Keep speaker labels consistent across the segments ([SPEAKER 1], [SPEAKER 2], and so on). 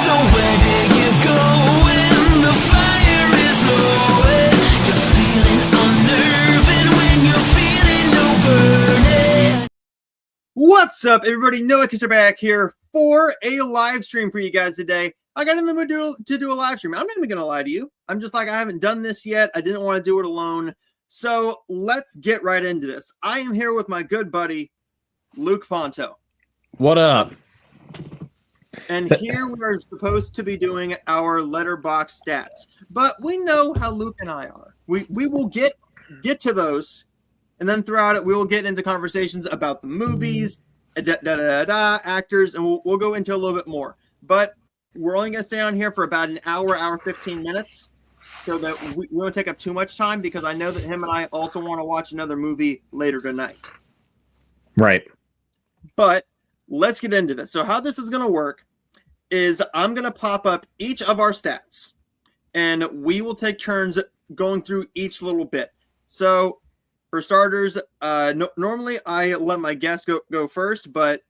[SPEAKER 1] So where do you go when the fire is low? You're feeling unnerving when you're feeling no burning.
[SPEAKER 2] What's up, everybody? Noah Kisser back here for a live stream for you guys today. I got in the mood to do a live stream. I'm not even going to lie to you. I'm just like, I haven't done this yet. I didn't want to do it alone. So let's get right into this. I am here with my good buddy, Luke Ponto.
[SPEAKER 3] What up?
[SPEAKER 2] And here we are supposed to be doing our Letterboxd stats. But we know how Luke and I are. We will get to those. And then throughout it, we will get into conversations about the movies, actors, and we'll go into a little bit more. But we're only going to stay on here for about an hour 15 minutes, so that we won't take up too much time, because I know that him and I also want to watch another movie later tonight.
[SPEAKER 3] Right.
[SPEAKER 2] But let's get into this. So how this is going to work is I'm going to pop up each of our stats, and we will take turns going through each little bit. So for starters, normally I let my guest go first, but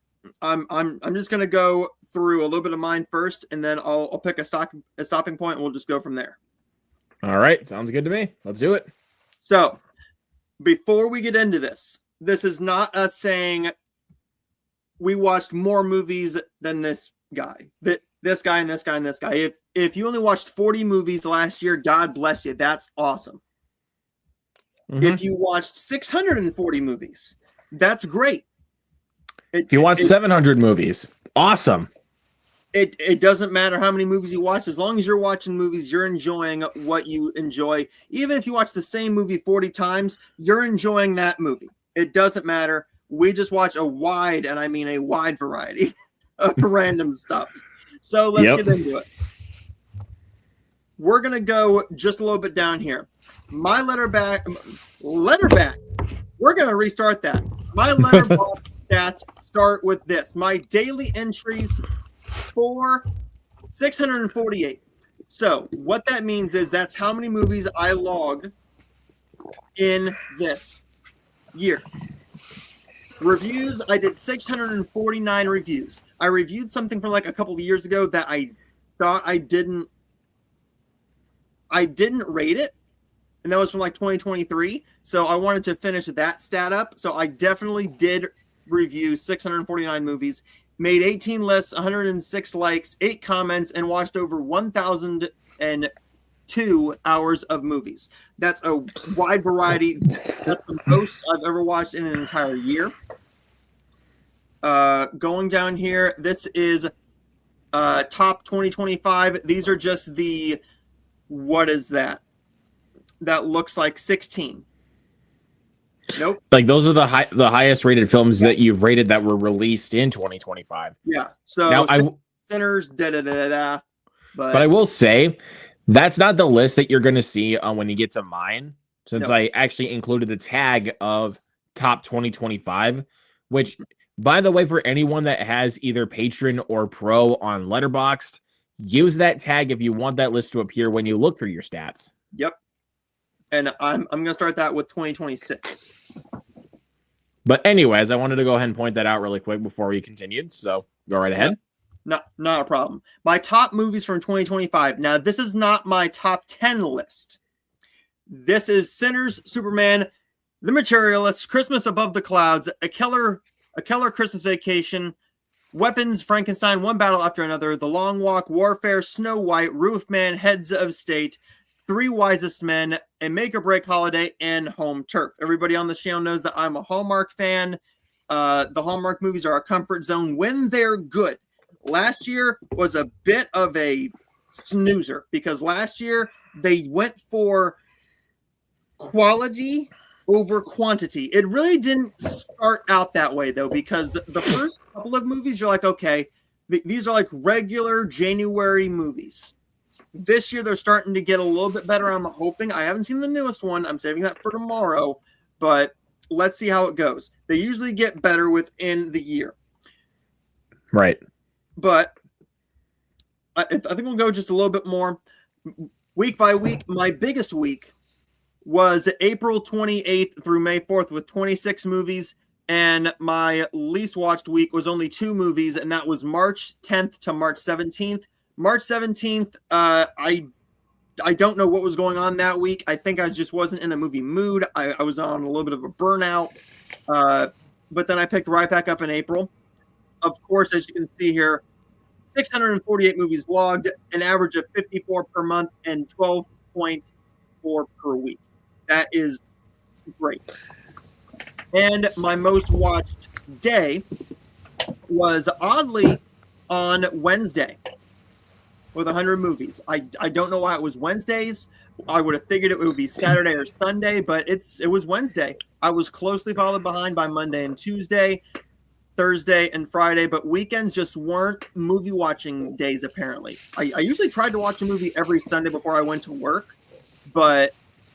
[SPEAKER 2] I'm just gonna go through a little bit of mine first, and then I'll pick a stopping point, and we'll just go from there.
[SPEAKER 3] All right, sounds good to me. Let's do it.
[SPEAKER 2] So before we get into this is not us saying we watched more movies than this guy, this guy, and this guy, and this guy. If you only watched 40 movies last year, God bless you. That's awesome. Mm-hmm. If you watched 640 movies, that's great.
[SPEAKER 3] If you watch 700 movies, awesome.
[SPEAKER 2] It doesn't matter how many movies you watch. As long as you're watching movies, you're enjoying what you enjoy. Even if you watch the same movie 40 times, you're enjoying that movie. It doesn't matter. We just watch a wide, and I mean a wide variety of random stuff. So let's get into it. We're going to go just a little bit down here. My Letterboxd. We're going to restart that. My Letterboxd stats start with this. My daily entries for 648. So what that means is that's how many movies I logged in this year. Reviews, I did 649 reviews. I reviewed something from like a couple of years ago that I thought I didn't rate it. And that was from like 2023. So I wanted to finish that stat up. So I definitely did review 649 movies, made 18 lists, 106 likes, 8 comments, and watched over 1,002 hours of movies. That's a wide variety. That's the most I've ever watched in an entire year. Going down here, this is top 2025. These are just the, what is that? That looks like 16. Nope.
[SPEAKER 3] Like those are the highest rated films that you've rated that were released in 2025.
[SPEAKER 2] Yeah. So
[SPEAKER 3] now
[SPEAKER 2] Sinners, But
[SPEAKER 3] I will say that's not the list that you're going to see when you get to mine, since I actually included the tag of top 2025, which, by the way, for anyone that has either Patreon or Pro on Letterboxd, use that tag if you want that list to appear when you look through your stats.
[SPEAKER 2] Yep. And I'm going to start that with 2026.
[SPEAKER 3] But anyways, I wanted to go ahead and point that out really quick before we continued. So go right ahead.
[SPEAKER 2] Not a problem. My top movies from 2025. Now, this is not my top 10 list. This is Sinners, Superman, The Materialists, Christmas Above the Clouds, A Killer Christmas Vacation, Weapons, Frankenstein, One Battle After Another, The Long Walk, Warfare, Snow White, Roofman, Heads of State, Three Wisest Men, A Make or Break Holiday, and Home Turf. Everybody on the channel knows that I'm a Hallmark fan. The Hallmark movies are a comfort zone when they're good. Last year was a bit of a snoozer, because last year they went for quality over quantity. It really didn't start out that way, though, because the first couple of movies, you're like, okay, these are like regular January movies. This year, they're starting to get a little bit better. I'm hoping. I haven't seen the newest one. I'm saving that for tomorrow. But let's see how it goes. They usually get better within the year.
[SPEAKER 3] Right.
[SPEAKER 2] But I think we'll go just a little bit more. Week by week, my biggest week was April 28th through May 4th with 26 movies. And my least watched week was only 2 movies, and that was March 10th to March 17th. March 17th, I don't know what was going on that week. I think I just wasn't in a movie mood. I was on a little bit of a burnout. But then I picked right back up in April. Of course, as you can see here, 648 movies logged, an average of 54 per month and 12.4 per week. That is great. And my most watched day was oddly on Wednesday with 100 movies. I don't know why it was Wednesdays. I would have figured it would be Saturday or Sunday, but it was Wednesday. I was closely followed behind by Monday and Tuesday, Thursday and Friday, but weekends just weren't movie watching days apparently. I usually tried to watch a movie every Sunday before I went to work, but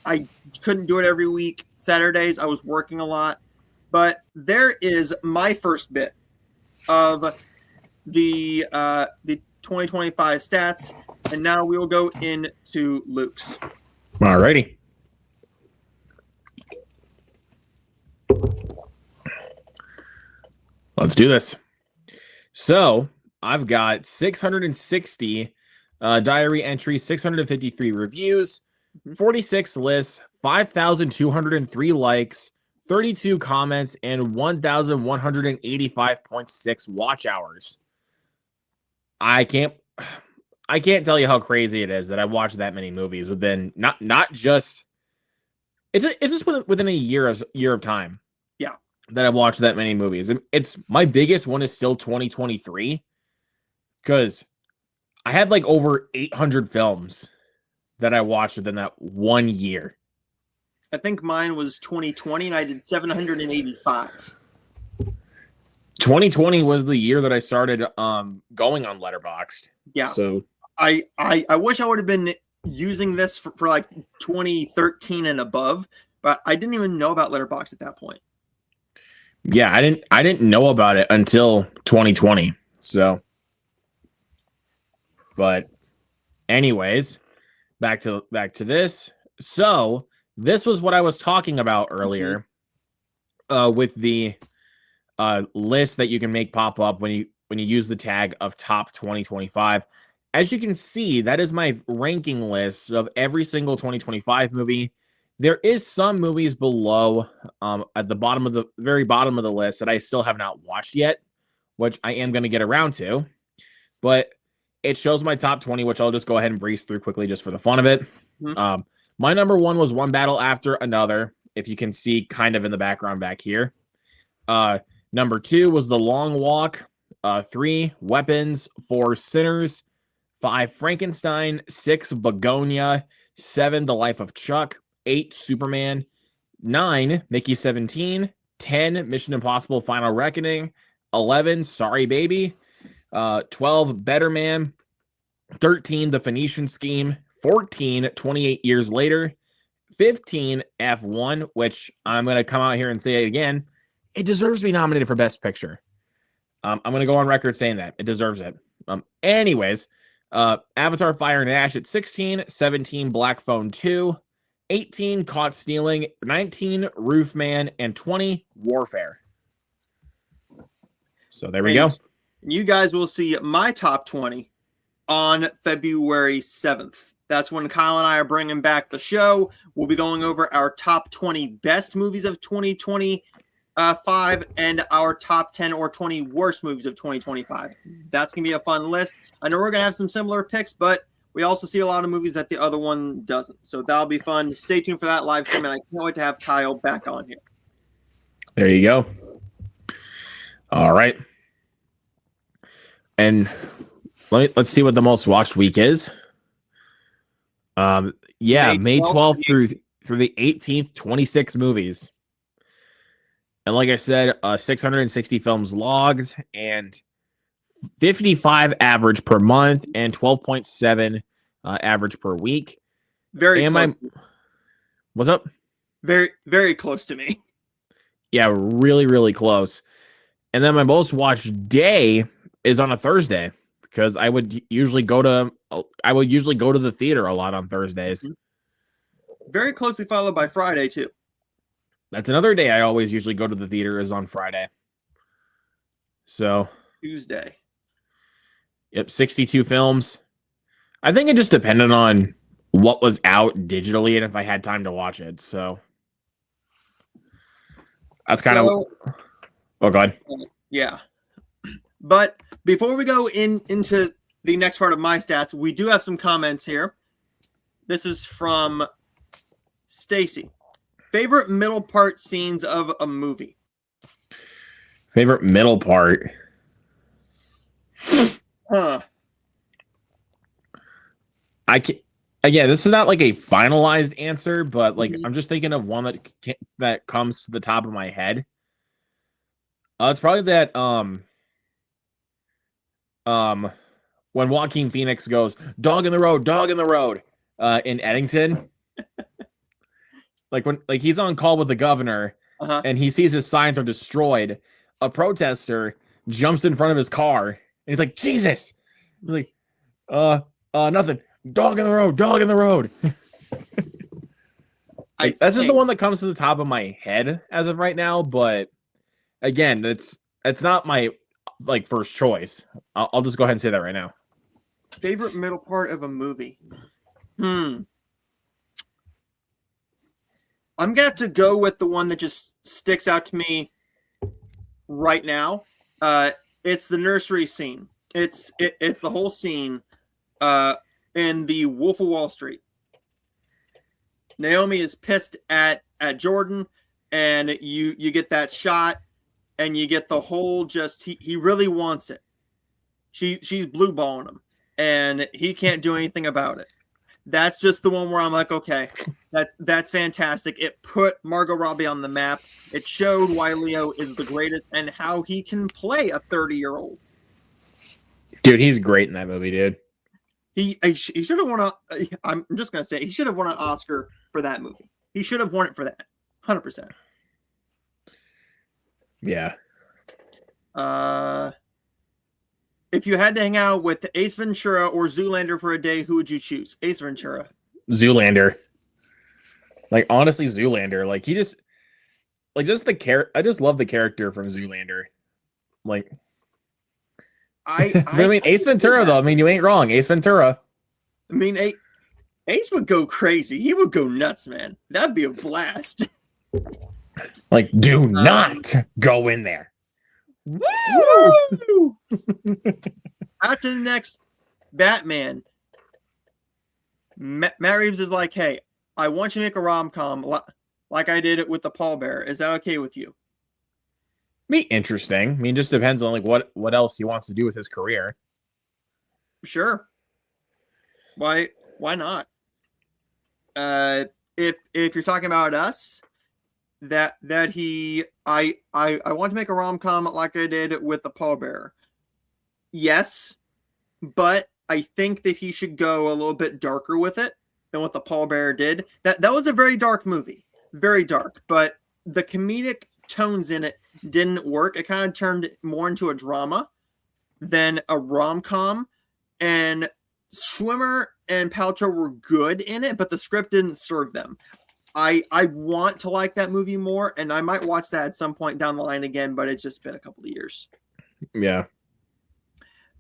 [SPEAKER 2] I couldn't do it every week. Saturdays I was working a lot. But there is my first bit of the 2025 stats, and now we will go into Luke's.
[SPEAKER 3] Alrighty. Let's do this. So I've got 660 diary entries, 653 reviews, 46 lists, 5,203 likes, 32 comments, and 1,185.6 watch hours. I can't tell you how crazy it is that I watched that many movies within not just it's just within a year of time.
[SPEAKER 2] Yeah,
[SPEAKER 3] that I've watched that many movies. And it's my biggest one is still 2023 because I had like over 800 films that I watched within that 1 year.
[SPEAKER 2] I think mine was 2020 and I did 785.
[SPEAKER 3] 2020 was the year that I started going on Letterboxd.
[SPEAKER 2] Yeah.
[SPEAKER 3] So
[SPEAKER 2] I wish I would have been using this for like 2013 and above, but I didn't even know about Letterboxd at that point.
[SPEAKER 3] Yeah, I didn't know about it until 2020. So but anyways, back to this. So this was what I was talking about earlier with the list that you can make pop up when you use the tag of top 2025. As you can see, that is my ranking list of every single 2025 movie. There is some movies below at the bottom of the very bottom of the list that I still have not watched yet, which I am going to get around to. But it shows my top 20, which I'll just go ahead and breeze through quickly just for the fun of it.
[SPEAKER 2] Mm-hmm.
[SPEAKER 3] My number one was One Battle After Another, if you can see kind of in the background back here. Number two was The Long Walk. 3, Weapons. 4, Sinners. 5, Frankenstein. 6, Begonia. 7, The Life of Chuck. 8, Superman. 9, Mickey 17. 10, Mission Impossible Final Reckoning. 11, Sorry Baby. 12, Better Man. 13, The Phoenician Scheme. 14, 28 Years Later. 15, F1, which I'm going to come out here and say it again. It deserves to be nominated for Best Picture. I'm going to go on record saying that. It deserves it. Anyways, Avatar Fire and Ash at 16, 17, Black Phone 2, 18, Caught Stealing, 19, Roofman, and 20, Warfare. So there we go.
[SPEAKER 2] You guys will see my top 20 on February 7th. That's when Kyle and I are bringing back the show. We'll be going over our top 20 best movies of 2025 and our top 10 or 20 worst movies of 2025. That's going to be a fun list. I know we're going to have some similar picks, but we also see a lot of movies that the other one doesn't. So that'll be fun. Stay tuned for that live stream, and I can't wait to have Kyle back on here.
[SPEAKER 3] There you go. All right. And let's see what the most watched week is. May 12th through the 18th, 26 movies. And like I said, 660 films logged and 55 average per month and 12.7 average per week.
[SPEAKER 2] Very close.
[SPEAKER 3] What's up?
[SPEAKER 2] Very, very close to me.
[SPEAKER 3] Yeah, really, really close. And then my most watched day is on a Thursday because I would usually go to the theater a lot on Thursdays.
[SPEAKER 2] Very closely followed by Friday too.
[SPEAKER 3] That's another day I always usually go to the theater is on Friday. So
[SPEAKER 2] Tuesday.
[SPEAKER 3] Yep, 62 films, I think it just depended on what was out digitally and if I had time to watch it. So that's kind of. Oh, God.
[SPEAKER 2] Yeah. But before we go into the next part of my stats, we do have some comments here. This is from Stacy. Favorite middle part scenes of a movie?
[SPEAKER 3] Favorite middle part? I can. Again, this is not like a finalized answer, but like I'm just thinking of one that comes to the top of my head. It's probably that when Joaquin Phoenix goes dog in the road in Eddington. When he's on call with the governor and he sees his signs are destroyed, a protester jumps in front of his car and he's like, Jesus. He's like, nothing. Dog in the road. That's just the one that comes to the top of my head as of right now, but again, it's not my first choice. I'll just go ahead and say that right now.
[SPEAKER 2] Favorite middle part of a movie? I'm gonna have to go with the one that just sticks out to me right now. It's the nursery scene. It's the whole scene in the Wolf of Wall Street. Naomi is pissed at Jordan, and you get that shot, and you get the whole he really wants it. She's blue balling him, and he can't do anything about it. That's just the one where I'm like, okay, that's fantastic. It put Margot Robbie on the map. It showed why Leo is the greatest and how he can play a 30-year-old.
[SPEAKER 3] Dude, he's great in that movie, dude.
[SPEAKER 2] He should have won I'm just gonna say he should have won an Oscar for that movie. He should have won it for that, 100%.
[SPEAKER 3] Yeah.
[SPEAKER 2] If you had to hang out with Ace Ventura or Zoolander for a day, who would you choose? Ace Ventura.
[SPEAKER 3] Zoolander. Honestly, Zoolander. He just I just love the character from Zoolander. I mean, Ace Ventura, though. I mean, you ain't wrong. Ace Ventura.
[SPEAKER 2] I mean, Ace would go crazy. He would go nuts, man. That'd be a blast.
[SPEAKER 3] Do not go in there.
[SPEAKER 2] Woo! After the next Batman, Matt Reeves is like, hey, I want you to make a rom-com like I did it with the Pallbearer. Is that okay with you?
[SPEAKER 3] Be interesting. I mean, just depends on what else he wants to do with his career.
[SPEAKER 2] Sure. Why not? If you're talking about us, I want to make a rom-com like I did with the Pallbearer. Yes, but I think that he should go a little bit darker with it than what the Pallbearer did. That was a very dark movie, very dark, but the comedic tones in it didn't work. It kind of turned more into a drama than a rom-com, and Schwimmer and Paltrow were good in it, but the script didn't serve them. I want to like that movie more, and I might watch that at some point down the line again, but it's just been a couple of years.
[SPEAKER 3] Yeah.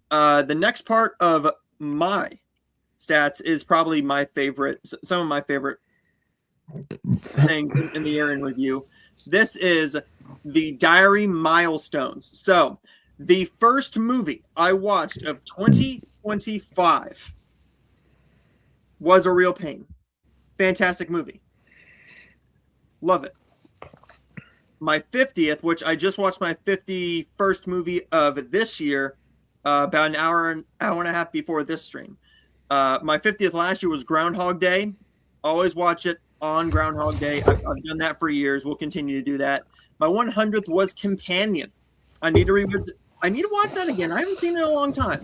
[SPEAKER 2] The next part of my stats is probably my favorite, some of my favorite things in the year in review. This is the diary milestones. So the first movie I watched of 2025 was A Real Pain. Fantastic movie. Love it. My 50th, which I just watched my 51st movie of this year, about an hour and a half before this stream. My 50th last year was Groundhog Day. Always watch it on Groundhog Day. I've done that for years. We'll continue to do that. My 100th was Companion. I need to watch that again. I haven't seen it in a long time.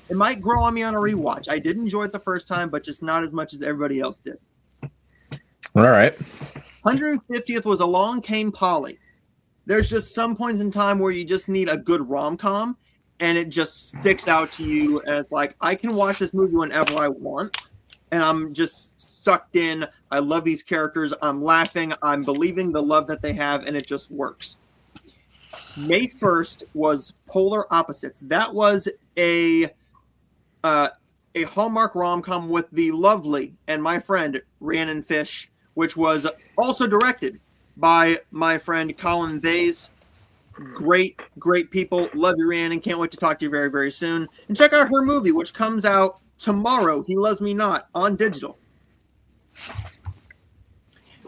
[SPEAKER 2] It might grow on me on a rewatch. I did enjoy it the first time, but just not as much as everybody else did.
[SPEAKER 3] All right.
[SPEAKER 2] 150th was Along Came Polly. There's just some points in time where you just need a good rom-com, and it just sticks out to you as I can watch this movie whenever I want, and I'm just sucked in. I love these characters. I'm laughing. I'm believing the love that they have, and it just works. May 1st was Polar Opposites. That was a a Hallmark rom-com with the lovely and my friend Rhiannon Fish, which was also directed by my friend Colin Days. Great people. Love you, Rhiannon. Can't wait to talk to you very, very soon. And check out her movie, which comes out tomorrow, He Loves Me Not, on digital.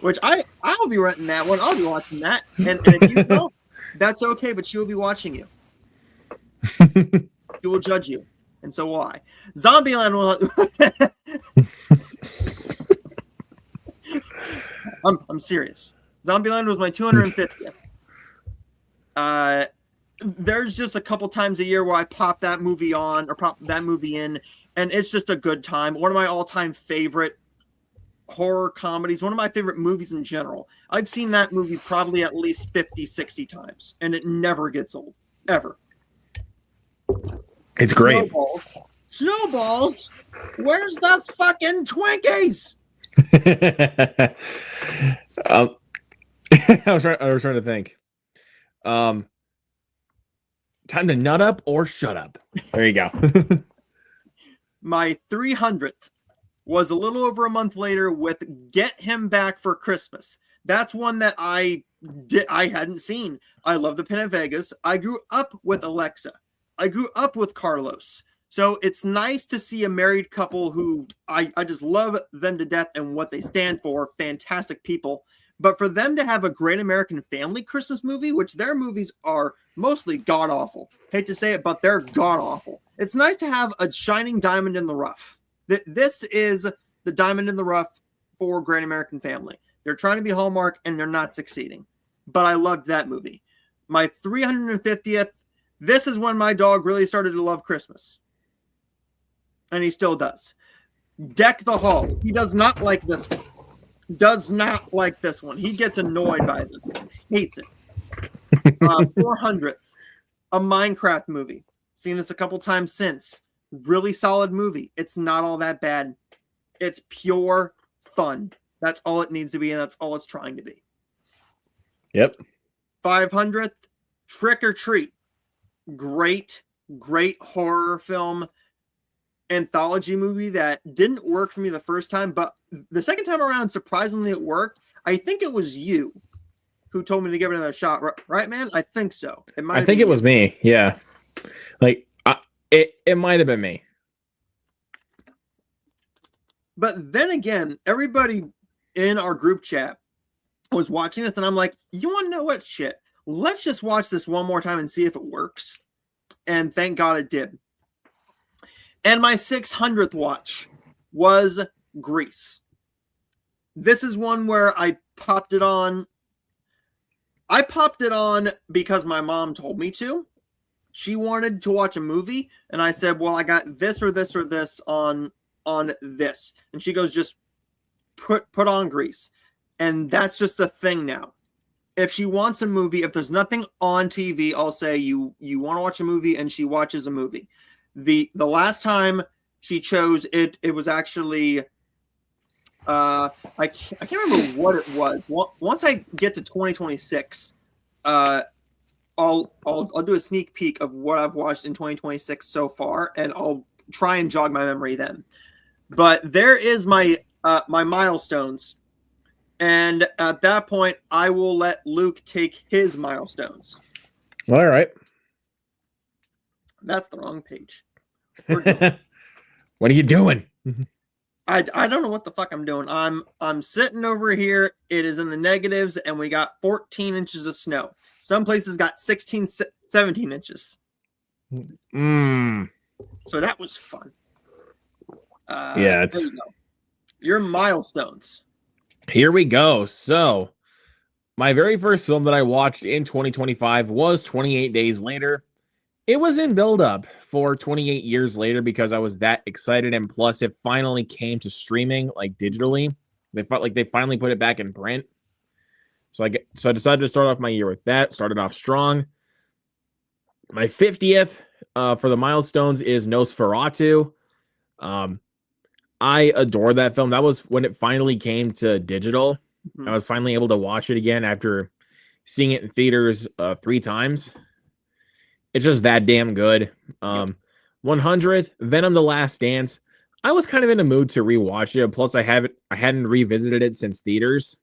[SPEAKER 2] Which I'll be renting that one. I'll be watching that. And if you don't, that's okay, but she will be watching you. She will judge you. And so will I. Zombieland will... I'm serious. Zombieland was my 250th. There's just a couple times a year where I pop that movie on or pop that movie in, and it's just a good time. One of my all-time favorite horror comedies, one of my favorite movies in general. I've seen that movie probably at least 50, 60 times, and it never gets old, ever.
[SPEAKER 3] It's great.
[SPEAKER 2] Snowballs? Where's the fucking Twinkies?
[SPEAKER 3] I was trying to think. Time to nut up or shut up. There you go.
[SPEAKER 2] My 300th was a little over a month later with Get Him Back for Christmas. That's one that I hadn't seen. I love the Pin of Vegas. I grew up with Alexa. I grew up with Carlos. So it's nice to see a married couple who I just love them to death and what they stand for. Fantastic people. But for them to have a Great American Family Christmas movie, which their movies are mostly god-awful. Hate to say it, but they're god-awful. It's nice to have a shining diamond in the rough. This is the diamond in the rough for Great American Family. They're trying to be Hallmark, and they're not succeeding. But I loved that movie. My 350th, this is when my dog really started to love Christmas. And he still does. Deck the Halls. He does not like this one. Does not like this one. He gets annoyed by this one. Hates it. 400th. A Minecraft movie. Seen this a couple times since. Really solid movie. It's not all that bad. It's pure fun. That's all it needs to be, and that's all it's trying to be.
[SPEAKER 3] Yep.
[SPEAKER 2] 500th. Trick or Treat. Great horror film. Anthology movie that didn't work for me the first time, but the second time around, surprisingly, it worked. I think it was you who told me to give it another shot, right, man? I think so.
[SPEAKER 3] I think it was me. Yeah, like it might have been me.
[SPEAKER 2] But then again, everybody in our group chat was watching this, and I'm like, you want to know what? Shit, let's just watch this one more time and see if it works. And thank God it did. And my 600th watch was Grease. This is one where I popped it on. I popped it on because my mom told me to. She wanted to watch a movie, and I said, well, I got this or this or this on this. And she goes, just put on Grease. And that's just a thing now. If she wants a movie, if there's nothing on TV, I'll say you want to watch a movie, and she watches a movie. The last time she chose it was actually I can't remember what it was. Once I get to 2026, I'll do a sneak peek of what I've watched in 2026 so far, and I'll try and jog my memory then. But there is my my milestones, and at that point, I will let Luke take his milestones.
[SPEAKER 3] All right.
[SPEAKER 2] That's the wrong page.
[SPEAKER 3] What are you doing?
[SPEAKER 2] I don't know what the fuck I'm doing. I'm sitting over here. It is in the negatives, and we got 14 inches of snow. Some places got 16, 17 inches. So that was fun.
[SPEAKER 3] Yeah, it's
[SPEAKER 2] your milestones.
[SPEAKER 3] Here we go. So, my very first film that I watched in 2025 was 28 Days Later. It was in build-up for 28 years later because I was that excited, and plus it finally came to streaming, like digitally. They felt like they finally put it back in print. So I decided to start off my year with that. Started off strong. My 50th for the milestones is Nosferatu. I adore that film. That was when it finally came to digital. Mm-hmm. I was finally able to watch it again after seeing it in theaters 3 times. It's just that damn good. 100th, Venom: The Last Dance. I was kind of in a mood to rewatch it. Plus, I hadn't revisited it since theaters,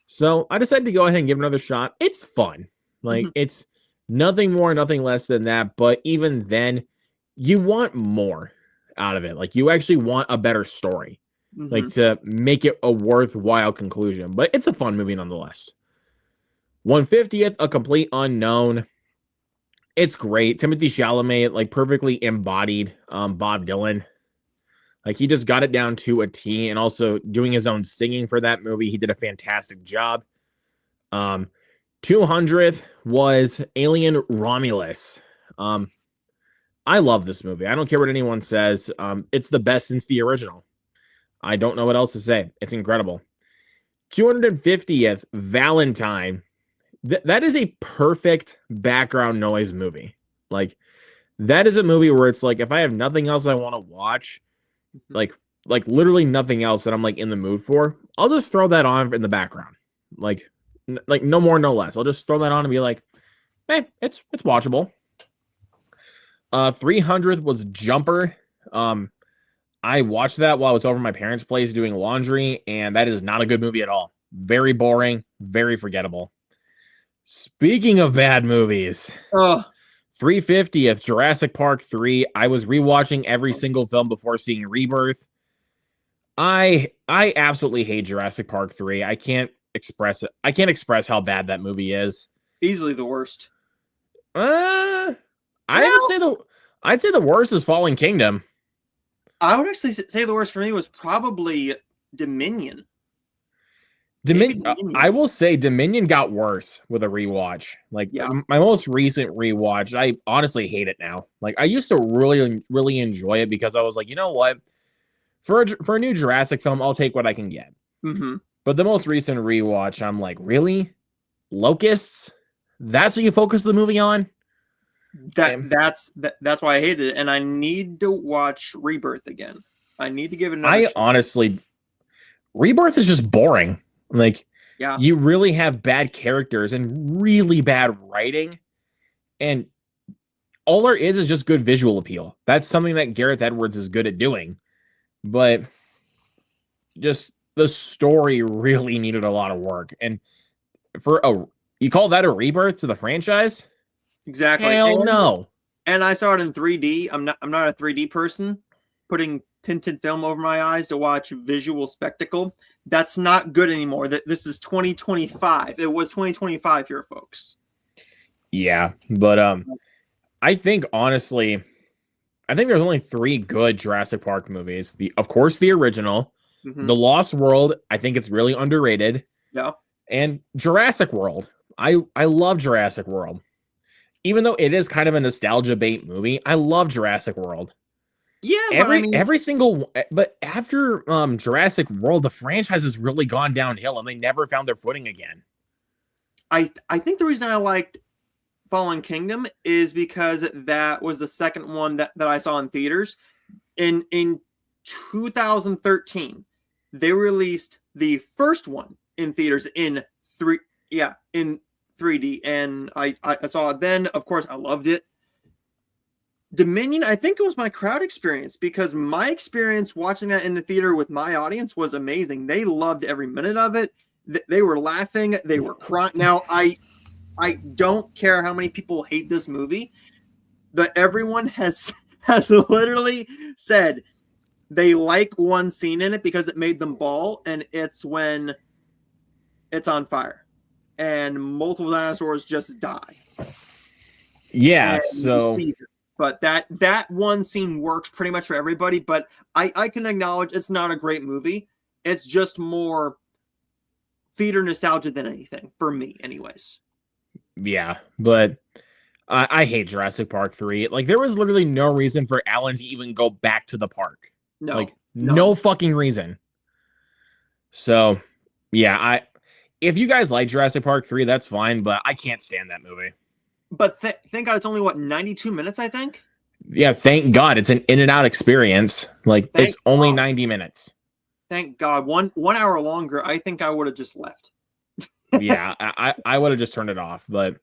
[SPEAKER 3] so I decided to go ahead and give it another shot. It's fun, like it's nothing more, nothing less than that. But even then, you want more out of it. Like you actually want a better story, like to make it a worthwhile conclusion. But it's a fun movie nonetheless. 150th, A Complete Unknown. It's great. Timothy Chalamet, like perfectly embodied Bob Dylan. Like he just got it down to a T, and also doing his own singing for that movie. He did a fantastic job. 200th was Alien Romulus. I love this movie. I don't care what anyone says. It's the best since the original. I don't know what else to say. It's incredible. 250th, Valentine. That is a perfect background noise movie. Like that is a movie where it's like, if I have nothing else I want to watch, like literally nothing else that I'm like in the mood for, I'll just throw that on in the background. Like no more, no less. I'll just throw that on and be like, hey, it's watchable. 300th was Jumper. I watched that while I was over at my parents' place doing laundry, and that is not a good movie at all. Very boring, very forgettable. Speaking of bad movies, 350th, Jurassic Park 3. I was rewatching every single film before seeing Rebirth. I absolutely hate Jurassic Park 3. I can't express it. I can't express how bad that movie is.
[SPEAKER 2] Easily the worst.
[SPEAKER 3] I'd say the worst is Fallen Kingdom.
[SPEAKER 2] I would actually say the worst for me was probably Dominion.
[SPEAKER 3] Dominion. I will say Dominion got worse with a rewatch. Like my most recent rewatch, I honestly hate it now. Like I used to really enjoy it because I was like, you know what, for a new Jurassic film, I'll take what I can get. But the most recent rewatch, I'm like, really, locusts? That's what you focus the movie on?
[SPEAKER 2] That's why I hated it, and I need to watch Rebirth again. I need to give it another shot.
[SPEAKER 3] Honestly, Rebirth is just boring. Like, you really have bad characters and really bad writing, and all there is just good visual appeal. That's something that Gareth Edwards is good at doing, but just the story really needed a lot of work. And you call that a rebirth to the franchise?
[SPEAKER 2] Exactly.
[SPEAKER 3] Hell no.
[SPEAKER 2] And I saw it in 3D. I'm not a 3D person. Putting tinted film over my eyes to watch visual spectacle, that's not good anymore. This is 2025. It was 2025 here, folks.
[SPEAKER 3] Yeah, but I think honestly, there's only 3 good Jurassic Park movies. Of course, the original, The Lost World. I think it's really underrated.
[SPEAKER 2] Yeah. And
[SPEAKER 3] Jurassic World. I love Jurassic World. Even though it is kind of a nostalgia bait movie, I love Jurassic World.
[SPEAKER 2] Yeah,
[SPEAKER 3] every single, but after Jurassic World, the franchise has really gone downhill, and they never found their footing again.
[SPEAKER 2] I think the reason I liked Fallen Kingdom is because that was the second one that I saw in theaters. In 2013, they released the first one in theaters in 3D, and I saw it then. Of course, I loved it. Dominion, I think it was my crowd experience, because my experience watching that in the theater with my audience was amazing. They loved every minute of it. They were laughing. They were crying. Now, I don't care how many people hate this movie, but everyone has literally said they like one scene in it because it made them bawl, and it's when it's on fire and multiple dinosaurs just die.
[SPEAKER 3] Yeah,
[SPEAKER 2] but that one scene works pretty much for everybody. But I can acknowledge it's not a great movie. It's just more theater nostalgia than anything, for me anyways.
[SPEAKER 3] Yeah, but I hate Jurassic Park 3. Like, there was literally no reason for Alan to even go back to the park. No fucking reason. So, yeah, if you guys like Jurassic Park 3, that's fine, but I can't stand that movie.
[SPEAKER 2] But thank God it's only, 92 minutes, I think?
[SPEAKER 3] Yeah, thank God. It's an in and out experience. Like, it's only 90 minutes.
[SPEAKER 2] Thank God. One hour longer, I think I would have just left.
[SPEAKER 3] Yeah, I would have just turned it off. But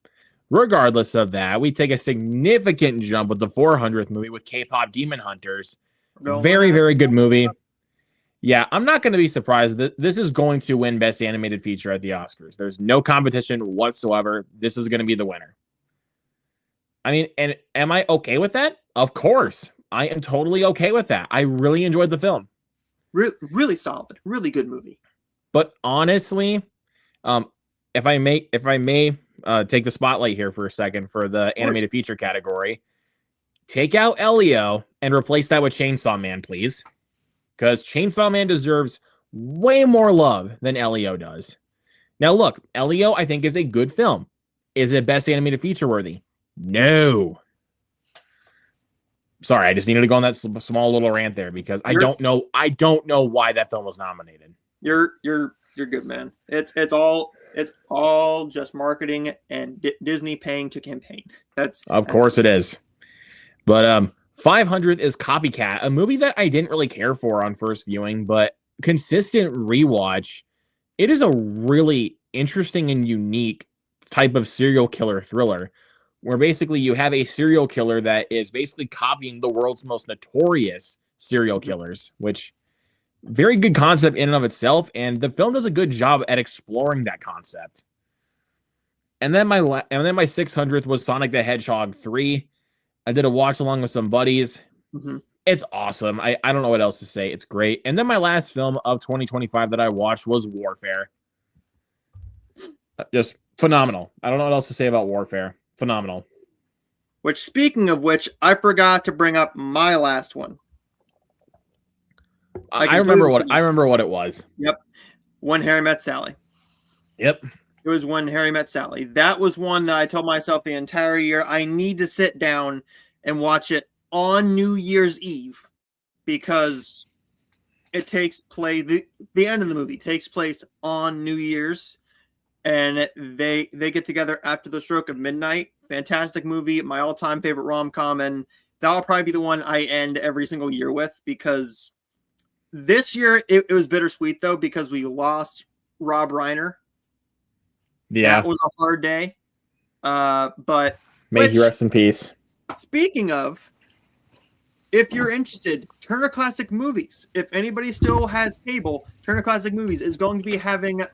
[SPEAKER 3] regardless of that, we take a significant jump with the 400th movie with K-pop Demon Hunters. Very, very good movie. Yeah, I'm not going to be surprised that this is going to win Best Animated Feature at the Oscars. There's no competition whatsoever. This is going to be the winner. I mean, and am I okay with that? Of course. I am totally okay with that. I really enjoyed the film.
[SPEAKER 2] Really solid. Really good movie.
[SPEAKER 3] But honestly, if I may take the spotlight here for a second for the animated feature category, take out Elio and replace that with Chainsaw Man, please. Because Chainsaw Man deserves way more love than Elio does. Now, look, Elio, I think, is a good film. Is it Best Animated Feature worthy? No. Sorry, I just needed to go on that small little rant there because I don't know why that film was nominated.
[SPEAKER 2] You're good, man. It's all just marketing and Disney paying to campaign. That's
[SPEAKER 3] course it is. But 500 is Copycat, a movie that I didn't really care for on first viewing, but consistent rewatch. It is a really interesting and unique type of serial killer thriller where basically you have a serial killer that is basically copying the world's most notorious serial killers, which very good concept in and of itself. And the film does a good job at exploring that concept. And then my 600th was Sonic the Hedgehog 3. I did a watch along with some buddies.
[SPEAKER 2] Mm-hmm.
[SPEAKER 3] It's awesome. I don't know what else to say. It's great. And then my last film of 2025 that I watched was Warfare. Just phenomenal. I don't know what else to say about Warfare. Phenomenal.
[SPEAKER 2] Which, speaking of which, I forgot to bring up my last one.
[SPEAKER 3] I remember what it was.
[SPEAKER 2] Yep. When Harry Met Sally.
[SPEAKER 3] Yep.
[SPEAKER 2] It was When Harry Met Sally. That was one that I told myself the entire year I need to sit down and watch it on New Year's Eve because it takes place, the end of the movie takes place on New Year's, and they get together after the stroke of midnight. Fantastic movie, my all-time favorite rom-com, and that'll probably be the one I end every single year with because this year it was bittersweet though because we lost Rob Reiner.
[SPEAKER 3] Yeah,
[SPEAKER 2] that was a hard day. But
[SPEAKER 3] may he rest in peace. Speaking
[SPEAKER 2] of, if you're interested, Turner Classic Movies. If anybody still has cable, Turner Classic Movies is going to be having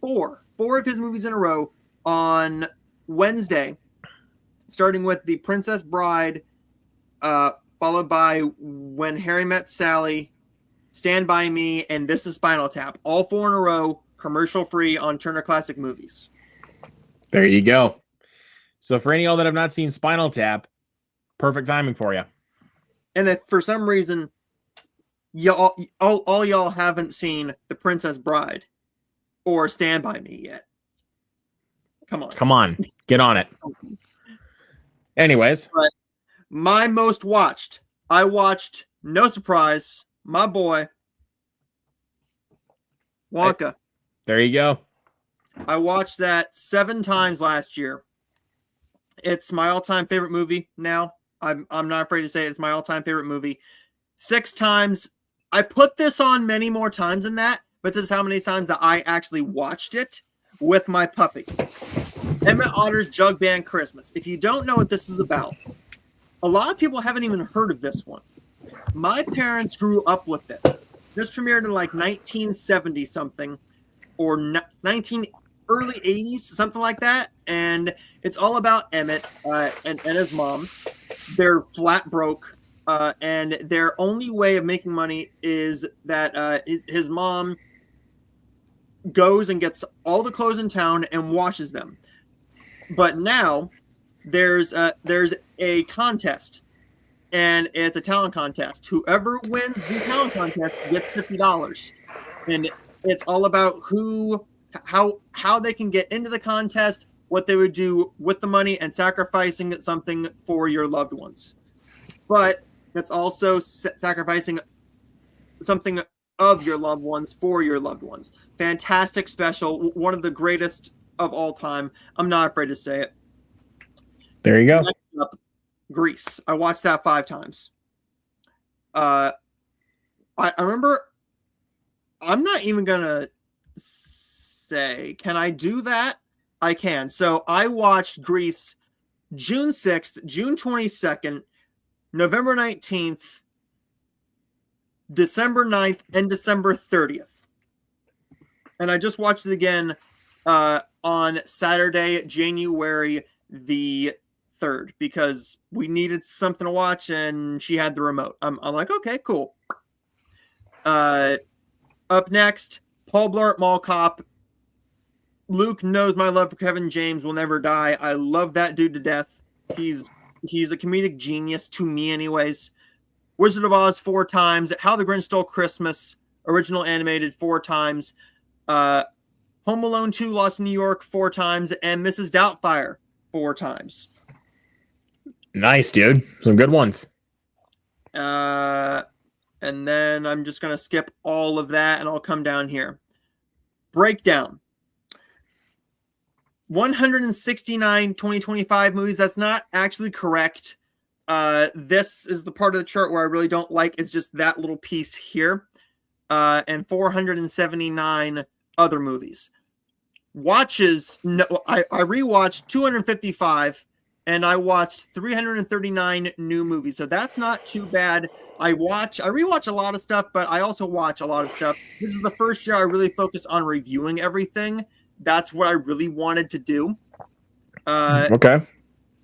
[SPEAKER 2] four of his movies in a row on Wednesday, starting with The Princess Bride, followed by When Harry Met Sally, Stand By Me, and This Is Spinal Tap. All four in a row, commercial free on Turner Classic Movies.
[SPEAKER 3] There you go. So for any of y'all that have not seen Spinal Tap, perfect timing for you.
[SPEAKER 2] And if for some reason all y'all haven't seen The Princess Bride or Stand By Me yet, come on,
[SPEAKER 3] get on it. Anyways,
[SPEAKER 2] but my most watched, I watched, no surprise, my boy Wonka.
[SPEAKER 3] There you go.
[SPEAKER 2] I watched that 7 times last year. It's my all-time favorite movie now. I'm not afraid to say it. It's my all-time favorite movie. 6 times. I put this on many more times than that, but this is how many times that I actually watched it with my puppy. Emmett Otter's Jug Band Christmas. If you don't know what this is about, a lot of people haven't even heard of this one. My parents grew up with it. This premiered in like 1970 something or early 80s, something like that. And it's all about Emmett and his mom. They're flat broke, and their only way of making money is that his mom goes and gets all the clothes in town and washes them. But now there's a contest, and it's a talent contest. Whoever wins the talent contest gets $50, and it's all about how they can get into the contest, what they would do with the money, and sacrificing something for your loved ones. But it's also sacrificing something of your loved ones for your loved ones. Fantastic special, one of the greatest of all time. I'm not afraid to say it.
[SPEAKER 3] There you go.
[SPEAKER 2] Grease. I watched that 5 times. I remember. I'm not even gonna say. Can I do that? I can. So I watched Grease June 6th, June 22nd, November 19th, December 9th and December 30th. And I just watched it again on Saturday, January the 3rd, because we needed something to watch and she had the remote. I'm like, okay, cool. Up next, Paul Blart Mall Cop. Luke knows my love for Kevin James will never die. I love that dude to death. He's a comedic genius to me anyways. Wizard of Oz 4 times. How the Grinch Stole Christmas, original animated 4 times. Home Alone 2, Lost in New York 4 times. And Mrs. Doubtfire 4 times.
[SPEAKER 3] Nice, dude. Some good ones.
[SPEAKER 2] And then I'm just going to skip all of that and I'll come down here. Breakdown. 169 2025 movies. That's not actually correct. This is the part of the chart where I really don't like. It's just that little piece here. And 479 other movies. Watches. No, I rewatched 255 and I watched 339 new movies. So that's not too bad. I rewatch a lot of stuff, but I also watch a lot of stuff. This is the first year I really focused on reviewing everything. That's what I really wanted to do.
[SPEAKER 3] Okay.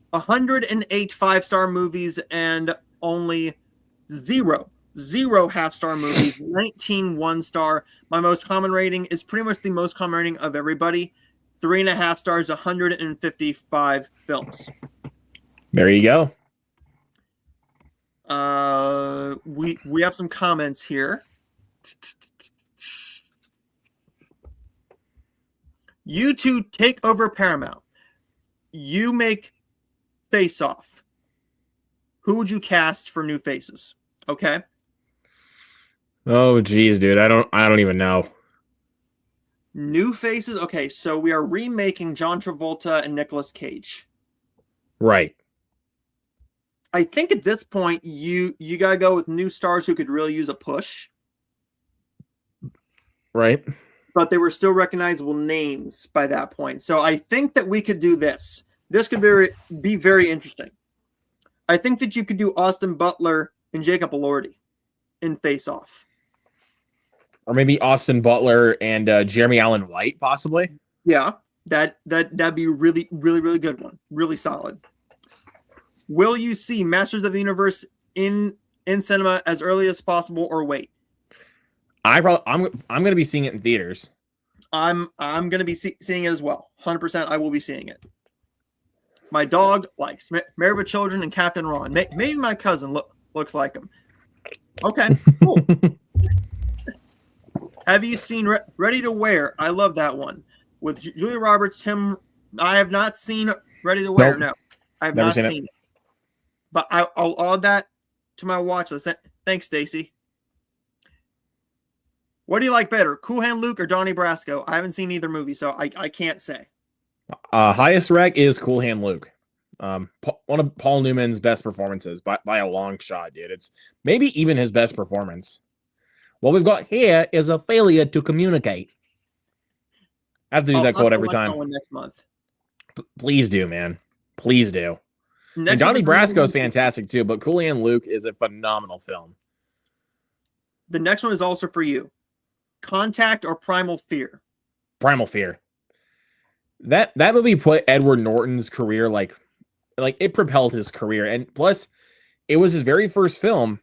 [SPEAKER 2] 108 5-star movies and only zero half-star movies, 19 1-star. My most common rating is pretty much the most common rating of everybody. 3.5 stars, 155 films.
[SPEAKER 3] There you go.
[SPEAKER 2] We have some comments here. You two take over Paramount. You make Face Off. Who would you cast for new faces? Okay.
[SPEAKER 3] Oh, geez, dude. I don't even know.
[SPEAKER 2] New faces. Okay, so we are remaking John Travolta and Nicolas Cage.
[SPEAKER 3] Right.
[SPEAKER 2] I think at this point you gotta go with new stars who could really use a push.
[SPEAKER 3] Right.
[SPEAKER 2] But they were still recognizable names by that point. So I think that we could do this. This could be very interesting. I think that you could do Austin Butler and Jacob Elordi in Face Off.
[SPEAKER 3] Or maybe Austin Butler and Jeremy Allen White, possibly.
[SPEAKER 2] Yeah, that'd be a really, really, really good one. Really solid. Will you see Masters of the Universe in cinema as early as possible, or wait?
[SPEAKER 3] I'm going to be seeing it in theaters.
[SPEAKER 2] I'm going to be seeing it as well. 100%. I will be seeing it. My dog likes Married with Children and Captain Ron. Maybe my cousin looks like him. Okay, cool. Have you seen Ready to Wear? I love that one with Julia Roberts. I have not seen Ready to Wear. Nope. No, I have not seen it. But I'll add that to my watch list. Thanks, Stacy. What do you like better, Cool Hand Luke or Donnie Brasco? I haven't seen either movie, so I can't say.
[SPEAKER 3] Highest rec is Cool Hand Luke. One of Paul Newman's best performances by a long shot, dude. It's maybe even his best performance. What we've got here is a failure to communicate. I have to do that quote every time.
[SPEAKER 2] Next month.
[SPEAKER 3] Please do, man. Please do. And Donnie Brasco is fantastic too, but Cool Hand Luke is a phenomenal film.
[SPEAKER 2] The next one is also for you. Contact or Primal Fear?
[SPEAKER 3] Primal Fear. That movie put Edward Norton's career like it propelled his career, and plus it was his very first film.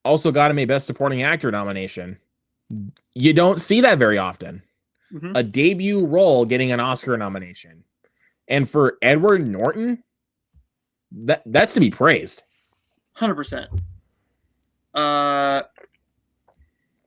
[SPEAKER 3] Also got him a Best Supporting Actor nomination. You don't see that very often. Mm-hmm. A debut role getting an Oscar nomination. And for Edward Norton, that's to be praised.
[SPEAKER 2] 100%.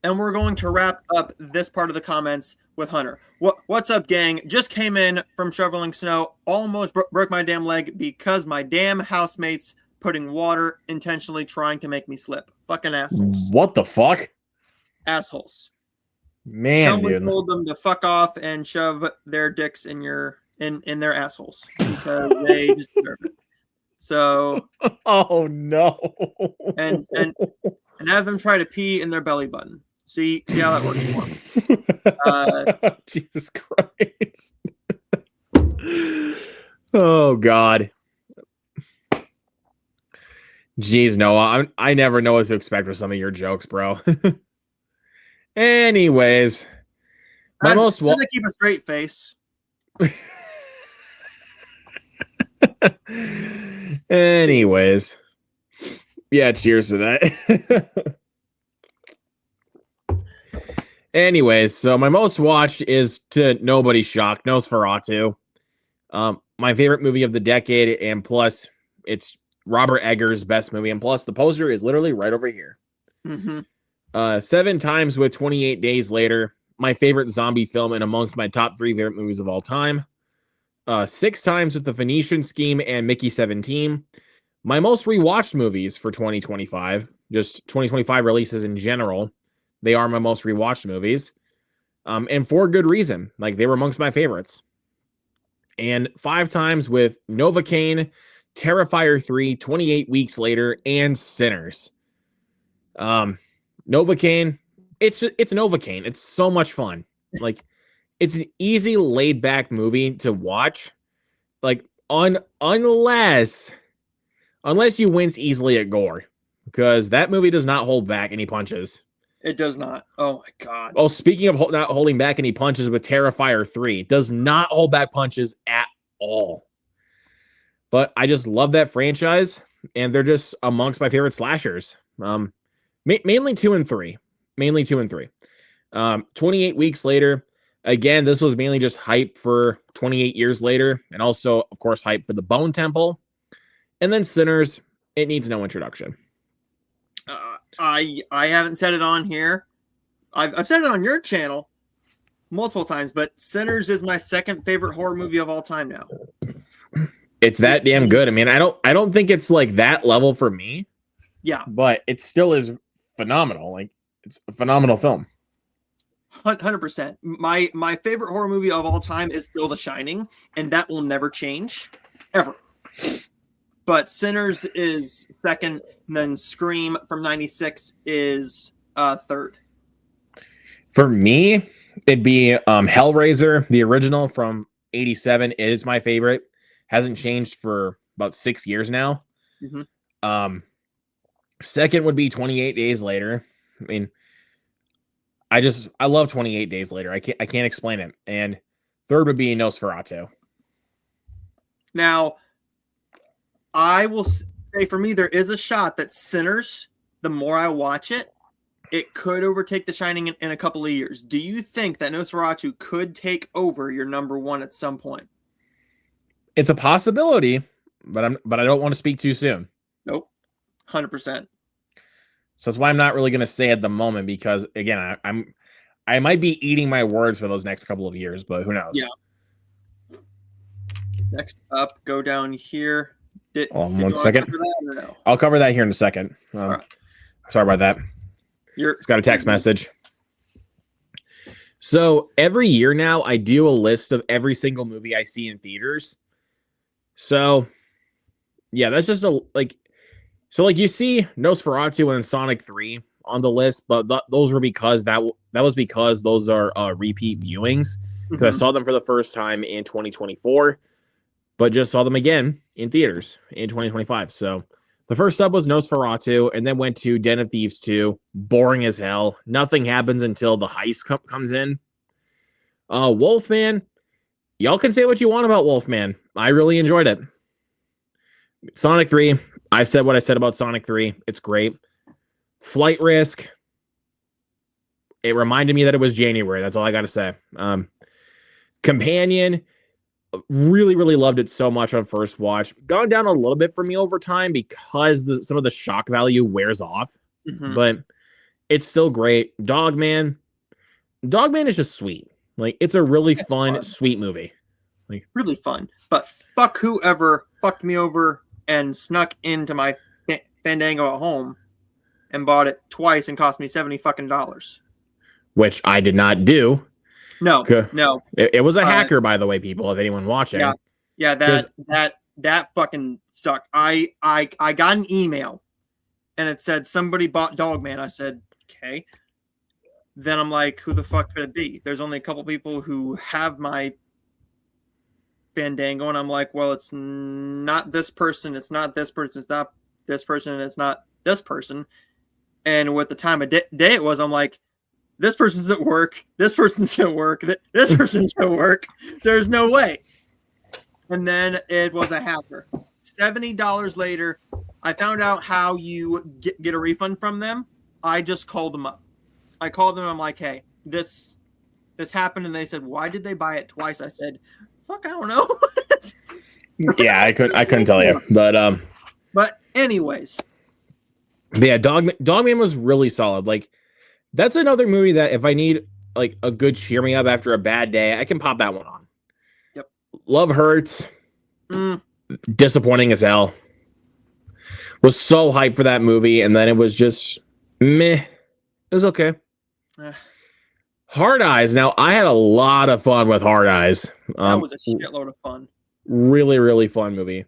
[SPEAKER 2] And we're going to wrap up this part of the comments with Hunter. What's up, gang? Just came in from shoveling snow. Almost broke my damn leg because my damn housemates putting water intentionally trying to make me slip. Fucking assholes.
[SPEAKER 3] What the fuck?
[SPEAKER 2] Assholes.
[SPEAKER 3] Man,
[SPEAKER 2] someone
[SPEAKER 3] dude.
[SPEAKER 2] told them to fuck off and shove their dicks in their assholes because they just deserve it. So
[SPEAKER 3] oh no.
[SPEAKER 2] And have them try to pee in their belly button. See how that works for them.
[SPEAKER 3] Jesus Christ. Oh God. Jeez, Noah, I never know what to expect with some of your jokes, bro. Anyways, my most
[SPEAKER 2] As I keep a straight face.
[SPEAKER 3] Anyways, yeah, cheers to that. Anyways, so my most watched is, to nobody's shock, Nosferatu. My favorite movie of the decade, and plus, it's Robert Eggers' best movie, and plus, the poster is literally right over here.
[SPEAKER 2] Mm-hmm.
[SPEAKER 3] 7 times with 28 Days Later, my favorite zombie film and amongst my top 3 favorite movies of all time. 6 times with The Phoenician Scheme and Mickey 17. My most rewatched movies for 2025, just 2025 releases in general, they are my most rewatched movies. And for good reason. Like, they were amongst my favorites. And 5 times with Novocaine, Terrifier 3, 28 Weeks Later, and Sinners. Novocaine, it's Novocaine. It's so much fun. Like, it's an easy, laid-back movie to watch. Like, unless you wince easily at gore. Because that movie does not hold back any punches.
[SPEAKER 2] It does not. Oh my god.
[SPEAKER 3] Oh, speaking of not holding back any punches with Terrifier 3, does not hold back punches at all. But I just love that franchise, and they're just amongst my favorite slashers. Mainly 2 and 3. 28 Weeks Later. Again, this was mainly just hype for 28 years later, and also, of course, hype for the Bone Temple. And then Sinners, it needs no introduction.
[SPEAKER 2] I haven't said it on here. I've said it on your channel multiple times, but Sinners is my second favorite horror movie of all time now.
[SPEAKER 3] It's that damn good. I mean, I don't think it's like that level for me.
[SPEAKER 2] Yeah,
[SPEAKER 3] but it still is phenomenal. Like, it's a phenomenal film.
[SPEAKER 2] 100%. My favorite horror movie of all time is still The Shining, and that will never change, ever. But Sinners is second, and then Scream from '96 is third.
[SPEAKER 3] For me, it'd be Hellraiser, the original from '87. It is my favorite. Hasn't changed for about 6 years now.
[SPEAKER 2] Mm-hmm.
[SPEAKER 3] Second would be 28 Days Later. I mean, I love 28 Days Later. I can't explain it. And third would be Nosferatu.
[SPEAKER 2] Now, I will say for me, there is a shot that Sinners, the more I watch it, it could overtake The Shining in a couple of years. Do you think that Nosferatu could take over your number one at some point?
[SPEAKER 3] It's a possibility, but I don't want to speak too soon.
[SPEAKER 2] Nope. 100%.
[SPEAKER 3] So that's why I'm not really going to say at the moment, because again, I might be eating my words for those next couple of years, but who knows?
[SPEAKER 2] Yeah. Next up, go down here. Did
[SPEAKER 3] 1 second.
[SPEAKER 2] No?
[SPEAKER 3] I'll cover that here in a second.
[SPEAKER 2] Right.
[SPEAKER 3] Sorry about that. It's got a text message. So every year now, I do a list of every single movie I see in theaters. So yeah, that's just So you see Nosferatu and Sonic 3 on the list, but those were because that was because those are repeat viewings. Because I saw them for the first time in 2024, but just saw them again in theaters in 2025. So the first up was Nosferatu, and then went to Den of Thieves 2. Boring as hell. Nothing happens until the heist comes in. Wolfman. Y'all can say what you want about Wolfman. I really enjoyed it. Sonic 3. I've said what I said about Sonic 3. It's great. Flight Risk. It reminded me that it was January. That's all I got to say. Companion. Really, really loved it so much on first watch. Gone down a little bit for me over time because some of the shock value wears off. Mm-hmm. But it's still great. Dogman. Dogman is just sweet. Like, it's a really fun, sweet movie. Like,
[SPEAKER 2] really fun. But fuck whoever fucked me over and snuck into my Fandango at home and bought it twice and cost me $70
[SPEAKER 3] which I did not do.
[SPEAKER 2] No.
[SPEAKER 3] It was a hacker, by the way, people, if anyone watching.
[SPEAKER 2] Yeah, that fucking sucked. I got an email and it said somebody bought Dogman. I said, okay. Then I'm like, who the fuck could it be? There's only a couple people who have my Fandango, and I'm like, well, it's not this person, it's not this person, it's not this person and it's not this person. And with the time of day it was, I'm like, this person's at work, this person's at work, this person's at work. There's no way. And then it was a hacker. $70 later, I found out how you get a refund from them. I just called them up. I called them. I'm like, hey, this happened. And they said, why did they buy it twice? I said, fuck, I don't know.
[SPEAKER 3] Yeah, I couldn't tell you.
[SPEAKER 2] But anyways.
[SPEAKER 3] Yeah, Dogman was really solid. Like, that's another movie that if I need like a good cheer me up after a bad day, I can pop that one on.
[SPEAKER 2] Yep.
[SPEAKER 3] Love Hurts. Disappointing as hell. Was so hyped for that movie, and then it was just meh. It was okay. Hard Eyes. Now, I had a lot of fun with Hard Eyes.
[SPEAKER 2] That was a shitload of fun.
[SPEAKER 3] Really, really fun movie.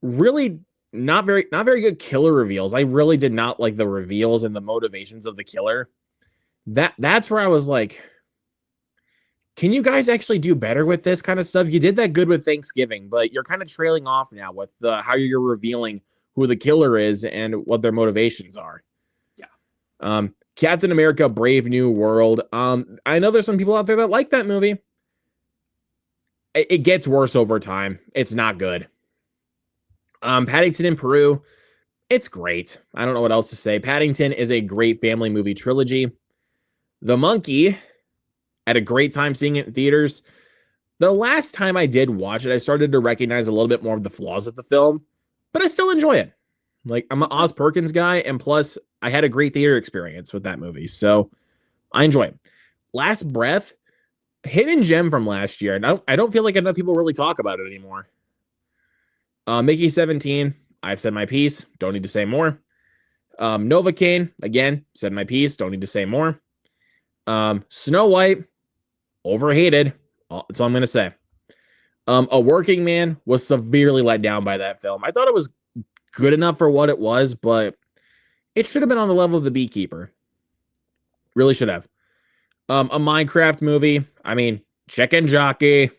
[SPEAKER 3] Really not very good killer reveals. I really did not like the reveals and the motivations of the killer. That's where I was like, can you guys actually do better with this kind of stuff? You did that good with Thanksgiving, but you're kind of trailing off now with how you're revealing who the killer is and what their motivations are. Yeah. Captain America: Brave New World. I know there's some people out there that like that movie. It gets worse over time. It's not good. Paddington in Peru. It's great. I don't know what else to say. Paddington is a great family movie trilogy. The Monkey. Had a great time seeing it in theaters. The last time I did watch it, I started to recognize a little bit more of the flaws of the film, but I still enjoy it. Like, I'm an Oz Perkins guy, and plus, I had a great theater experience with that movie, so I enjoy it. Last Breath, hidden gem from last year, and I don't feel like enough people really talk about it anymore. Mickey 17, I've said my piece, don't need to say more. Novocaine, again, said my piece, don't need to say more. Snow White, overhated. That's all I'm going to say. A Working Man was severely let down by that film. I thought it was good enough for what it was, but it should have been on the level of The Beekeeper. Really should have. A Minecraft movie. I mean, Chicken Jockey.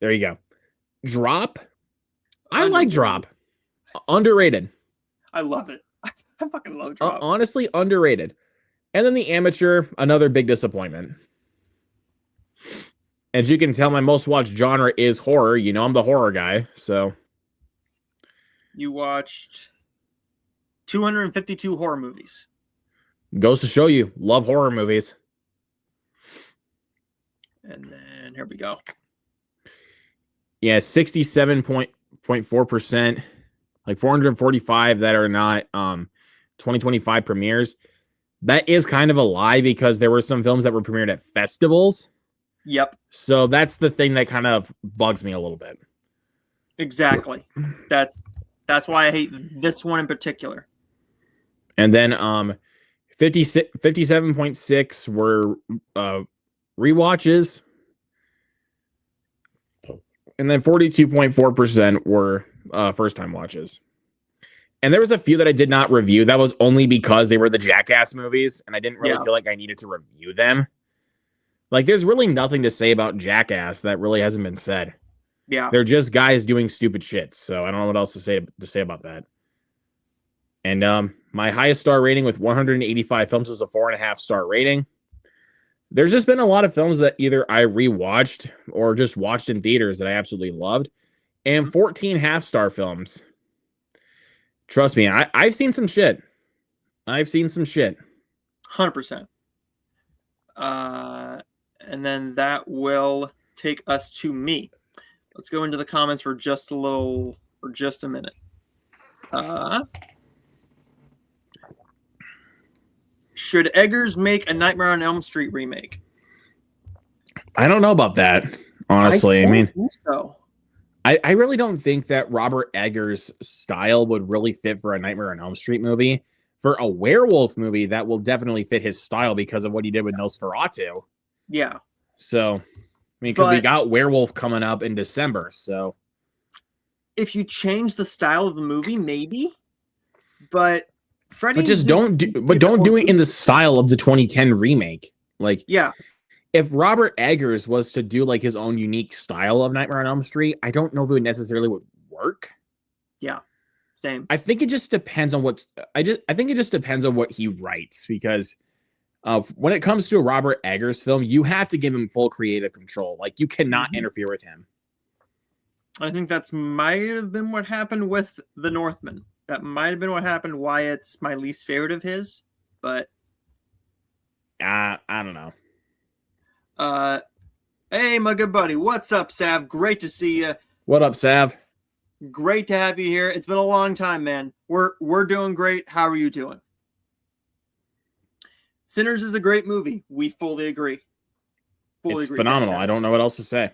[SPEAKER 3] There you go. Drop. I like Drop. Underrated.
[SPEAKER 2] I love it. I fucking love Drop.
[SPEAKER 3] Honestly, underrated. And then The Amateur, another big disappointment. As you can tell, my most watched genre is horror. You know, I'm the horror guy, so.
[SPEAKER 2] You watched 252 horror movies.
[SPEAKER 3] Goes to show you, love horror movies.
[SPEAKER 2] And then, here we go.
[SPEAKER 3] Yeah, 67.4%. Like 445 that are not 2025 premieres. That is kind of a lie because there were some films that were premiered at festivals.
[SPEAKER 2] Yep.
[SPEAKER 3] So that's the thing that kind of bugs me a little bit.
[SPEAKER 2] Exactly. That's why I hate this one in particular.
[SPEAKER 3] And then 57.6 were rewatches. And then 42.4% were first-time watches. And there was a few that I did not review. That was only because they were the Jackass movies, and I didn't really feel like I needed to review them. Like, there's really nothing to say about Jackass that really hasn't been said.
[SPEAKER 2] Yeah.
[SPEAKER 3] They're just guys doing stupid shit, so I don't know what else to say about that. And my highest star rating with 185 films is a 4.5 star rating. There's just been a lot of films that either I rewatched or just watched in theaters that I absolutely loved. And 14 half-star films. Trust me, I've seen some shit. 100%. And then that will take us to me. Let's go into the comments for just a minute. Should Eggers make a Nightmare on Elm Street remake? I don't know about that, honestly. I mean,
[SPEAKER 2] think so.
[SPEAKER 3] I really don't think that Robert Eggers' style would really fit for a Nightmare on Elm Street movie. For a werewolf movie, that will definitely fit his style because of what he did with Nosferatu.
[SPEAKER 2] Yeah.
[SPEAKER 3] So, I mean, because we got Werewolf coming up in December, so.
[SPEAKER 2] If you change the style of the movie, maybe. But Freddy.
[SPEAKER 3] But just don't do it in the style of the 2010 remake. Like,
[SPEAKER 2] yeah.
[SPEAKER 3] If Robert Eggers was to do like his own unique style of Nightmare on Elm Street, I don't know if it necessarily would work.
[SPEAKER 2] Yeah. Same.
[SPEAKER 3] I think it just depends on I think it just depends on what he writes, because when it comes to a Robert Eggers film, you have to give him full creative control. Like, you cannot interfere with him.
[SPEAKER 2] I think that's might have been what happened with The Northman. That might have been what happened. Why it's my least favorite of his, but
[SPEAKER 3] I don't know.
[SPEAKER 2] Hey, my good buddy, what's up, Sav? Great to see you.
[SPEAKER 3] What up, Sav?
[SPEAKER 2] Great to have you here. It's been a long time, man. We're doing great. How are you doing? Sinners is a great movie. We fully agree.
[SPEAKER 3] It's phenomenal. I don't know what else to say.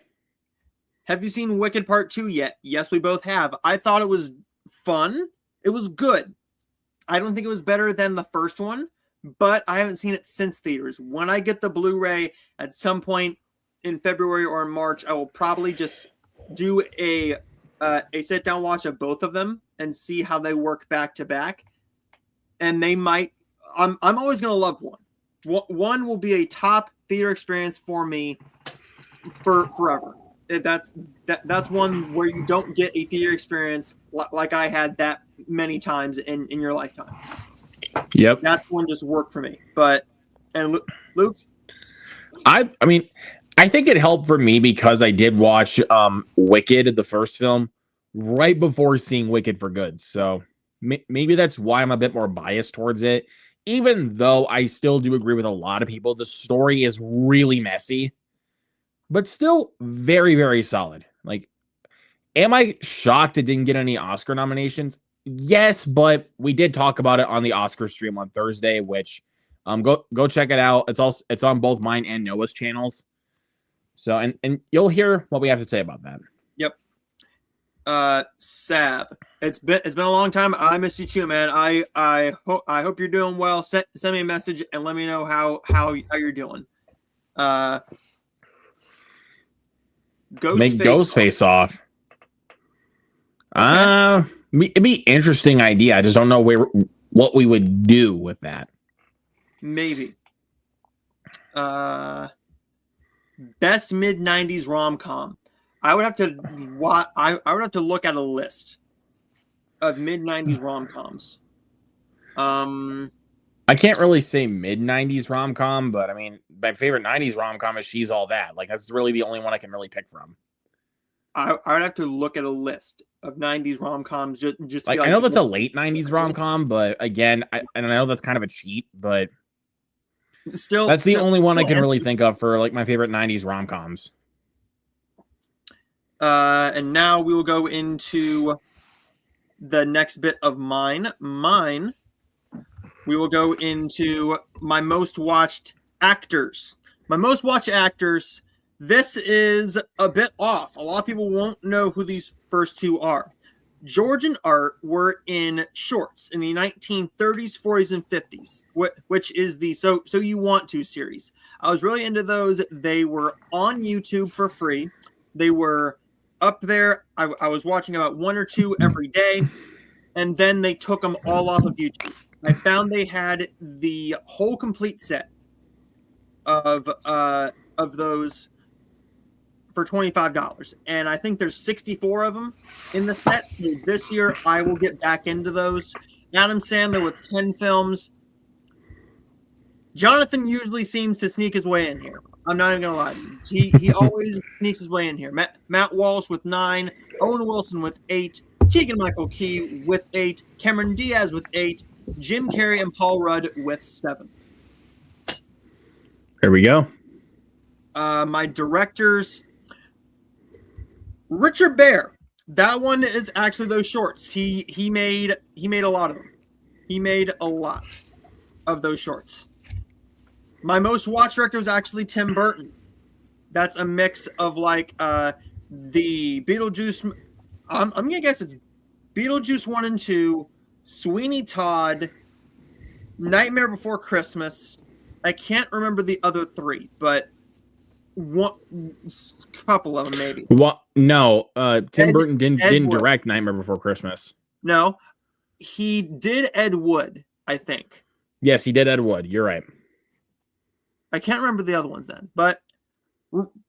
[SPEAKER 2] Have you seen Wicked Part 2 yet? Yes, we both have. I thought it was fun. It was good. I don't think it was better than the first one, but I haven't seen it since theaters. When I get the Blu-ray at some point in February or in March, I will probably just do a sit-down watch of both of them and see how they work back to back. And they might... I'm always going to love one. One will be a top theater experience for me for forever. That's one where you don't get a theater experience like I had that many times in your lifetime.
[SPEAKER 3] Yep.
[SPEAKER 2] That's one just worked for me. But, and Luke?
[SPEAKER 3] I mean, I think it helped for me because I did watch Wicked, the first film, right before seeing Wicked for Good. So maybe that's why I'm a bit more biased towards it. Even though I still do agree with a lot of people, the story is really messy, but still very, very solid. Like, am I shocked it didn't get any Oscar nominations? Yes, but we did talk about it on the Oscar stream on Thursday, which go check it out. It's on both mine and Noah's channels. So and you'll hear what we have to say about that.
[SPEAKER 2] Yep. Sav, it's been a long time. I missed you too, man. I hope you're doing well. Send me a message and let me know how you're doing.
[SPEAKER 3] Ghostface off. Okay. It'd be interesting idea. I just don't know what we would do with that.
[SPEAKER 2] Maybe. Best mid-90s rom-com. I would have to look at a list of mid-90s rom-coms.
[SPEAKER 3] I can't really say mid-90s rom-com, but I mean, my favorite 90s rom-com is She's All That. Like, that's really the only one I can really pick from.
[SPEAKER 2] I would have to look at a list of 90s rom-coms just
[SPEAKER 3] like, I know that's a late 90s rom-com, but again, I know that's kind of a cheat, but
[SPEAKER 2] still
[SPEAKER 3] that's the only one I can really think of for like my favorite 90s rom-coms.
[SPEAKER 2] And now we will go into the next bit of mine. We will go into my most watched actors. My most watched actors. This is a bit off. A lot of people won't know who these first two are. George and Art were in shorts in the 1930s, 40s, and 50s, which is the So You Want To series. I was really into those. They were on YouTube for free. They were up there. I was watching about one or two every day, and then they took them all off of YouTube. I found they had the whole complete set of those for $25, and I think there's 64 of them in the set. So this year I will get back into those. Adam Sandler with 10 films. Jonathan usually seems to sneak his way in here. I'm not even gonna lie to you. He always sneaks his way in here. Matt Walsh with 9, Owen Wilson with 8, Keegan-Michael Key with 8, Cameron Diaz with 8, Jim Carrey and Paul Rudd with 7.
[SPEAKER 3] There we go.
[SPEAKER 2] My directors. Richard Bear, that one is actually those shorts. He made a lot of them. He made a lot of those shorts. My most watched director was actually Tim Burton. That's a mix of like the Beetlejuice. I'm gonna guess it's Beetlejuice 1 and 2, Sweeney Todd, Nightmare Before Christmas. I can't remember the other 3, but one couple of them maybe.
[SPEAKER 3] What? No, Tim Burton didn't direct Nightmare Before Christmas.
[SPEAKER 2] No, he did Ed Wood, I think.
[SPEAKER 3] Yes, he did Ed Wood. You're right.
[SPEAKER 2] I can't remember the other ones then, but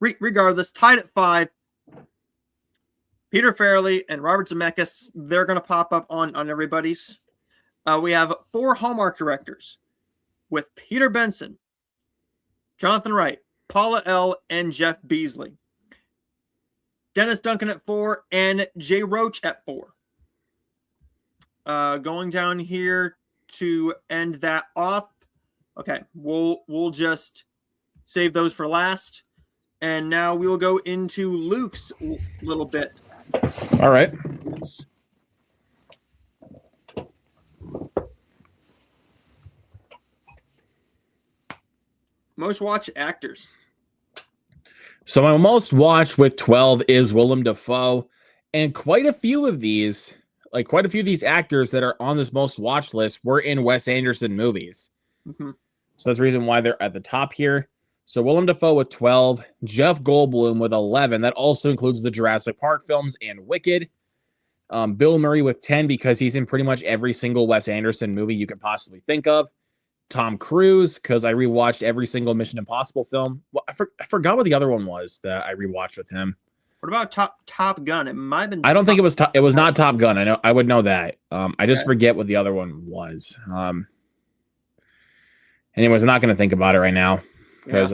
[SPEAKER 2] regardless, tied at 5. Peter Farrelly and Robert Zemeckis, they're going to pop up on everybody's. We have 4 Hallmark directors with Peter Benson, Jonathan Wright, Paula L., and Jeff Beasley. Dennis Duncan at 4 and Jay Roach at 4. Going down here to end that off. Okay, we'll just save those for last. And now we will go into Luke's little bit.
[SPEAKER 3] All right.
[SPEAKER 2] Most watched actors.
[SPEAKER 3] So my most watched with 12 is Willem Dafoe, and quite a few of these actors that are on this most watched list were in Wes Anderson movies.
[SPEAKER 2] Mm-hmm.
[SPEAKER 3] So that's the reason why they're at the top here. So Willem Dafoe with 12, Jeff Goldblum with 11. That also includes the Jurassic Park films and Wicked. Bill Murray with 10 because he's in pretty much every single Wes Anderson movie you could possibly think of. Tom Cruise, because I rewatched every single Mission Impossible film. Well, I forgot what the other one was that I rewatched with him.
[SPEAKER 2] What about Top Gun? It might have been.
[SPEAKER 3] I don't think it was. It was not Top Gun. I know. I would know that. I just forget what the other one was. Anyways, I'm not going to think about it right now because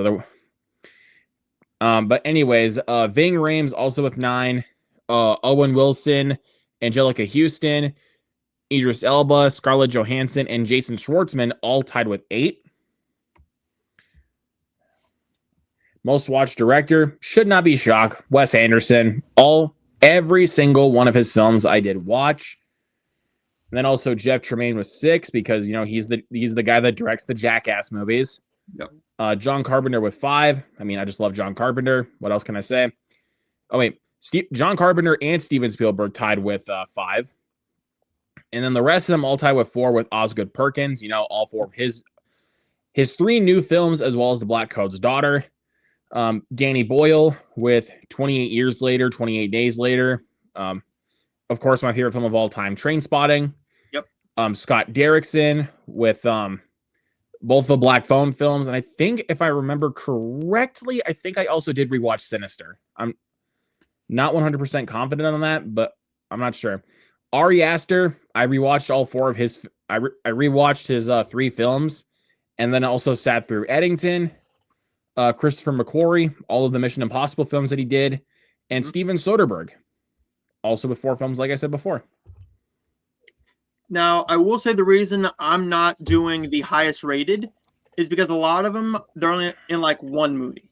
[SPEAKER 3] But anyways, Ving Rhames also with 9. Owen Wilson, Angelica Houston, Idris Elba, Scarlett Johansson, and Jason Schwartzman all tied with 8. Most watched director should not be shocked. Wes Anderson. Every single one of his films I did watch. And then also Jeff Tremaine with 6 because he's the guy that directs the Jackass movies.
[SPEAKER 2] Yep.
[SPEAKER 3] John Carpenter with 5. I mean, I just love John Carpenter. What else can I say? Oh wait, John Carpenter and Steven Spielberg tied with 5. And then the rest of them all tied with 4 with Osgood Perkins. All 4 of his 3 new films as well as The Black Coat's Daughter. Danny Boyle with 28 Years Later, 28 Days Later. Of course, my favorite film of all time, Trainspotting.
[SPEAKER 2] Yep.
[SPEAKER 3] Scott Derrickson with both the Black Phone films. And I think if I remember correctly, I think I also did rewatch Sinister. I'm not 100% confident on that, but I'm not sure. Ari Aster, I rewatched all 4 of his. I rewatched his 3 films, and then also sat through Eddington, Christopher McQuarrie, all of the Mission Impossible films that he did, and Steven Soderbergh, also with 4 films, like I said before.
[SPEAKER 2] Now, I will say the reason I'm not doing the highest rated is because a lot of them, they're only in like one movie.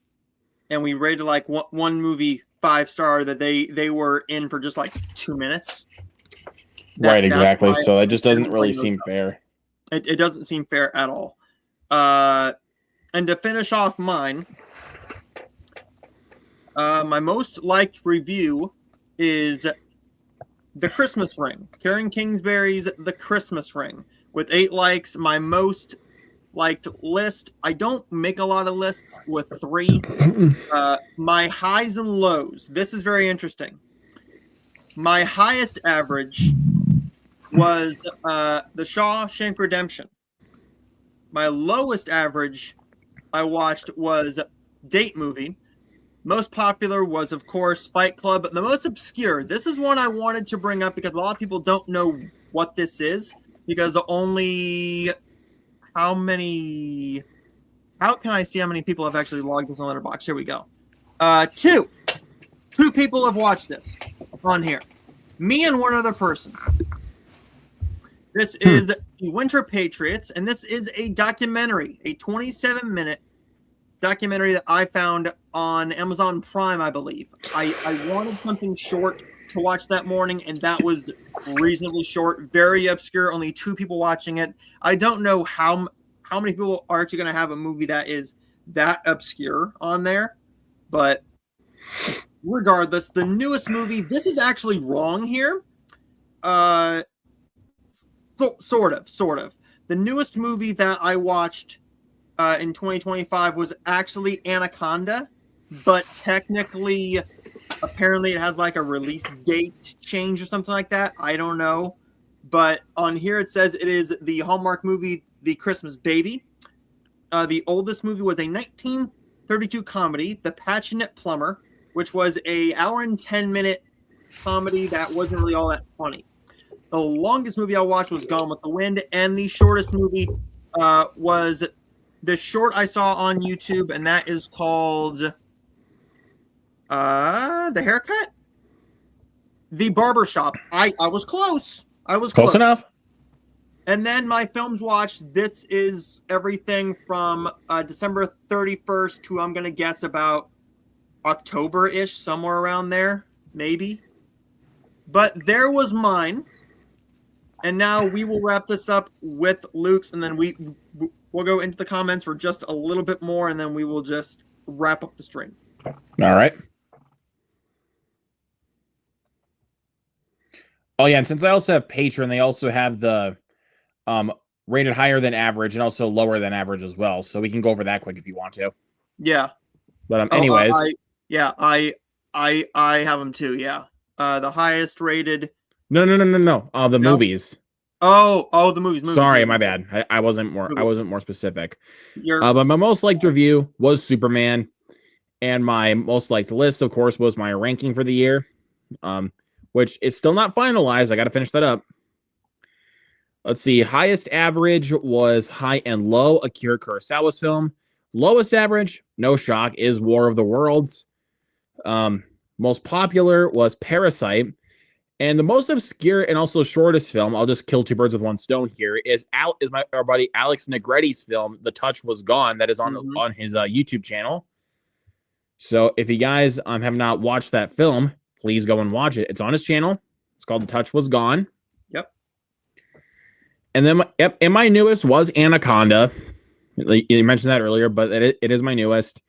[SPEAKER 2] And we rated like one movie 5-star that they were in for just like 2 minutes.
[SPEAKER 3] Right, exactly. So that just doesn't really seem fair.
[SPEAKER 2] It doesn't seem fair at all. And to finish off mine, my most liked review is The Christmas Ring. Karen Kingsbury's The Christmas Ring with 8 likes. My most liked list. I don't make a lot of lists with 3. My highs and lows. This is very interesting. My highest average was The Shawshank Redemption. My lowest average I watched was Date Movie. Most popular was, of course, Fight Club. But the most obscure, this is one I wanted to bring up because a lot of people don't know what this is. Because only how can I see how many people have actually logged this on Letterboxd? Here we go. 2 people have watched this on here. Me and one other person. This is The Winter Patriots, and this is a documentary, a 27-minute documentary that I found on Amazon Prime, I believe. I wanted something short to watch that morning, and that was reasonably short, very obscure, only 2 people watching it. I don't know how many people are actually going to have a movie that is that obscure on there, but regardless, the newest movie, this is actually wrong here. Sort of. The newest movie that I watched in 2025 was actually Anaconda, but technically, apparently it has like a release date change or something like that. I don't know. But on here it says it is the Hallmark movie, The Christmas Baby. The oldest movie was a 1932 comedy, The Passionate Plumber, which was a hour and 10-minute comedy that wasn't really all that funny. The longest movie I watched was Gone with the Wind, and the shortest movie was the short I saw on YouTube, and that is called The Haircut? The Barbershop. I was close. I was
[SPEAKER 3] Close enough.
[SPEAKER 2] And then my films watched, this is everything from December 31st to, I'm going to guess, about October-ish, somewhere around there, maybe. But there was mine. And now we will wrap this up with Luke's, and then we'll go into the comments for just a little bit more, and then we will just wrap up the stream.
[SPEAKER 3] All right. Oh, yeah, and since I also have Patreon, they also have the rated higher than average and also lower than average as well. So we can go over that quick if you want to.
[SPEAKER 2] Yeah.
[SPEAKER 3] But anyways.
[SPEAKER 2] I have them too, yeah. The highest rated.
[SPEAKER 3] No. The movies.
[SPEAKER 2] Oh, the movies.
[SPEAKER 3] Sorry,
[SPEAKER 2] movies.
[SPEAKER 3] my bad. I wasn't more specific.
[SPEAKER 2] But
[SPEAKER 3] my most liked review was Superman, and my most liked list, of course, was my ranking for the year, which is still not finalized. I got to finish that up. Let's see. Highest average was High and Low, Akira Kurosawa's film. Lowest average, no shock, is War of the Worlds. Most popular was Parasite. And the most obscure and also shortest film, I'll just kill two birds with one stone here, is our buddy Alex Negretti's film, The Touch Was Gone, that is on his YouTube channel. So if you guys have not watched that film, please go and watch it. It's on his channel. It's called The Touch Was Gone.
[SPEAKER 2] Yep.
[SPEAKER 3] And then, and my newest was Anaconda. You mentioned that earlier, but it is my newest.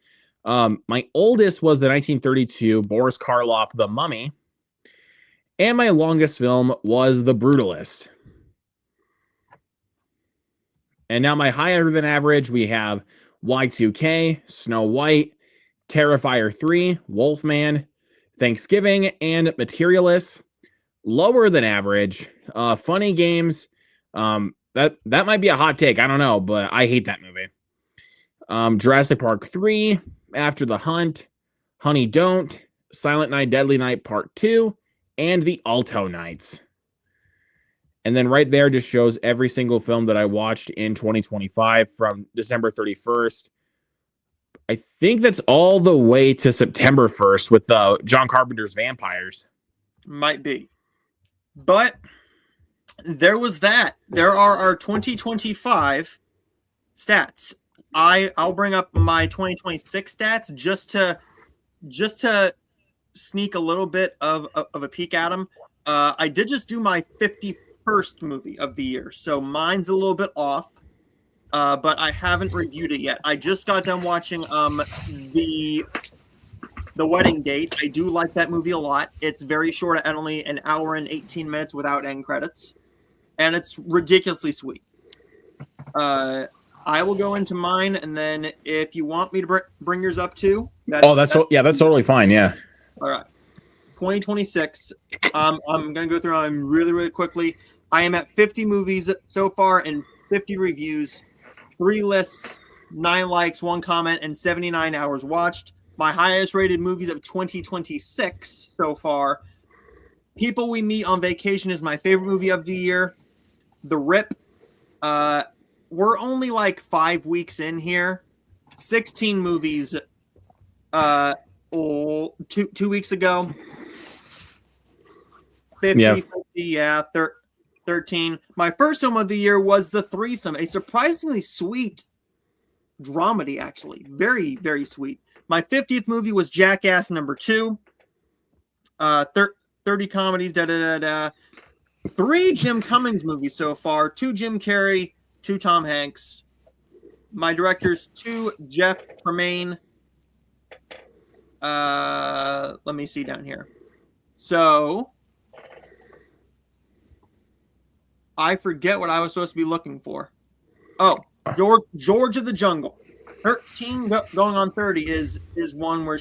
[SPEAKER 3] My oldest was the 1932 Boris Karloff, The Mummy. And my longest film was The Brutalist. And now my higher than average, we have Y2K, Snow White, Terrifier 3, Wolfman, Thanksgiving, and Materialist. Lower than average, Funny Games. That might be a hot take. I don't know, but I hate that movie. Jurassic Park 3, After the Hunt, Honey Don't, Silent Night, Deadly Night Part 2, and The Alto Nights. And then right there just shows every single film that I watched in 2025 from December 31st. I think that's all the way to September 1st with John Carpenter's Vampires.
[SPEAKER 2] Might be. But there was that. There are our 2025 stats. I'll bring up my 2026 stats just to sneak a little bit of a peek at them. I did just do my 51st movie of the year, so mine's a little bit off, but I haven't reviewed it yet. I just got done watching the Wedding Date. I do like that movie a lot. It's very short, at only an hour and 18 minutes without end credits, and it's ridiculously sweet. I will go into mine, and then if you want me to bring yours up too.
[SPEAKER 3] That's totally fine. Yeah.
[SPEAKER 2] All right. 2026. I'm going to go through them really, really quickly. I am at 50 movies so far and 50 reviews, 3 lists, 9 likes, 1 comment, and 79 hours watched. My highest rated movies of 2026 so far. People We Meet on Vacation is my favorite movie of the year. The Rip. We're only like 5 weeks in here. 16 movies 2 weeks ago. 50, 13. My first film of the year was The Threesome, a surprisingly sweet dramedy, actually. Very, very sweet. My 50th movie was Jackass #2. 30 comedies, 3 Jim Cummings movies so far. 2 Jim Carrey, 2 Tom Hanks. My directors, 2 Jeff Tremaine. Let me see down here. So I forget what I was supposed to be looking for. Oh, George of the Jungle. 13 going on 30 is one where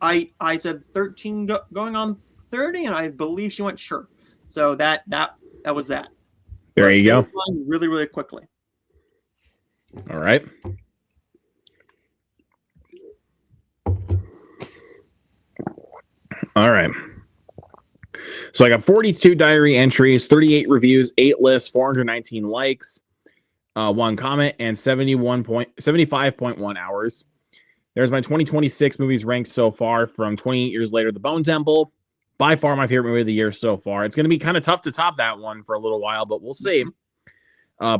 [SPEAKER 2] I said 13 going on 30, and I believe she went sure. So that was that.
[SPEAKER 3] There you go.
[SPEAKER 2] Really, really quickly.
[SPEAKER 3] All right. All right. So I got 42 diary entries, 38 reviews, 8 lists, 419 likes, 1 comment, and 75.1 hours. There's my 2026 movies ranked so far from 28 Years Later, The Bone Temple. By far my favorite movie of the year so far. It's going to be kind of tough to top that one for a little while, but we'll see.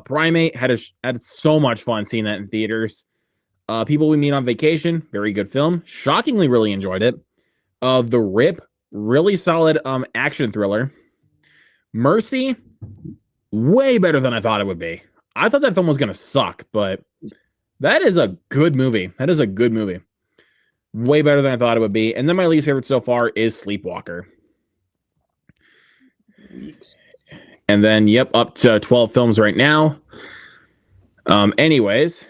[SPEAKER 3] Primate had so much fun seeing that in theaters. People We Meet on Vacation, very good film. Shockingly, really enjoyed it. The Rip, really solid action thriller. Mercy, way better than I thought it would be. I thought that film was going to suck, but that is a good movie. That is a good movie. Way better than I thought it would be. And then my least favorite so far is Sleepwalker. And then, yep, up to 12 films right now. Anyways,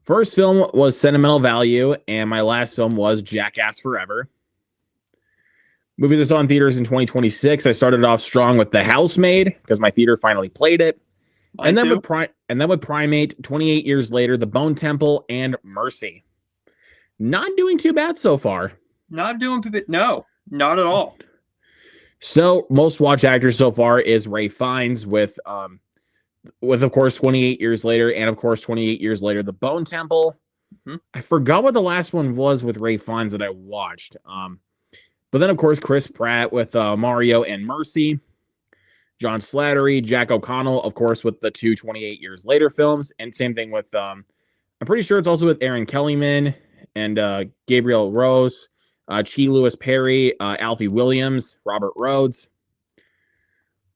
[SPEAKER 3] first film was Sentimental Value, and my last film was Jackass Forever. Movies I saw in theaters in 2026. I started off strong with The Housemaid because my theater finally played it. And then with Primate, 28 Years Later, The Bone Temple, and Mercy. Not doing too bad so far.
[SPEAKER 2] Not doing no, not at all.
[SPEAKER 3] So most watched actors so far is Ray Fiennes with of course 28 Years Later, and of course 28 Years Later, The Bone Temple. Mm-hmm. I forgot what the last one was with Ray Fiennes that I watched. But then of course Chris Pratt with Mario and Mercy. John Slattery, Jack O'Connell, of course, with the 28 Years Later films. And same thing with, I'm pretty sure it's also with Aaron Kellyman and Gabriel Rose, Chi Lewis Perry, Alfie Williams, Robert Rhodes.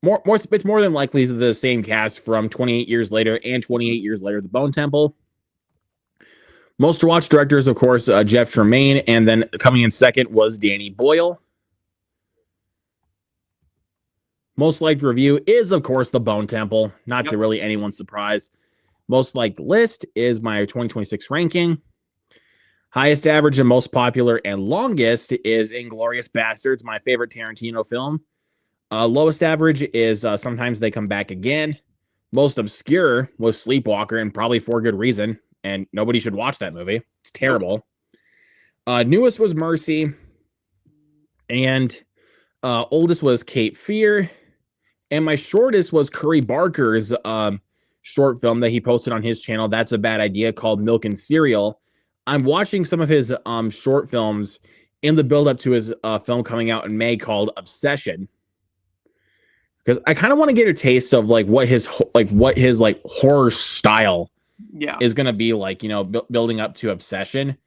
[SPEAKER 3] It's more than likely the same cast from 28 Years Later and 28 Years Later, The Bone Temple. Most to watch directors, of course, Jeff Tremaine. And then coming in second was Danny Boyle. Most liked review is, of course, The Bone Temple. Not to really anyone's surprise. Most liked list is my 2026 ranking. Highest average and most popular and longest is Inglourious Basterds, my favorite Tarantino film. Lowest average is Sometimes They Come Back Again. Most obscure was Sleepwalker, and probably for good reason. And nobody should watch that movie. It's terrible. Newest was Mercy. And oldest was Cape Fear. And my shortest was Curry Barker's short film that he posted on his channel, That's a Bad Idea, called Milk and Cereal. I'm watching some of his short films in the build-up to his film coming out in May called Obsession. Because I kind of want to get a taste of what his horror style is going to be like, building up to Obsession.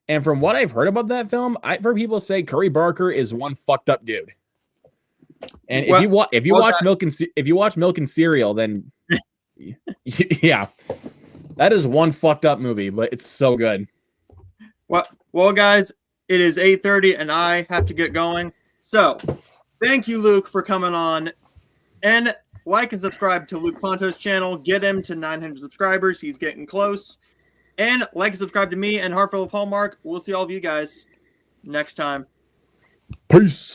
[SPEAKER 3] And from what I've heard about that film, I've heard people say Curry Barker is one fucked up dude. And if you watch Milk and Cereal, then yeah, that is one fucked up movie, but it's so good.
[SPEAKER 2] Well, guys, it is 8:30 and I have to get going. So, thank you, Luke, for coming on. And like and subscribe to Luke Ponto's channel. Get him to 900 subscribers. He's getting close. And like and subscribe to me and Hartford of Hallmark. We'll see all of you guys next time.
[SPEAKER 3] Peace.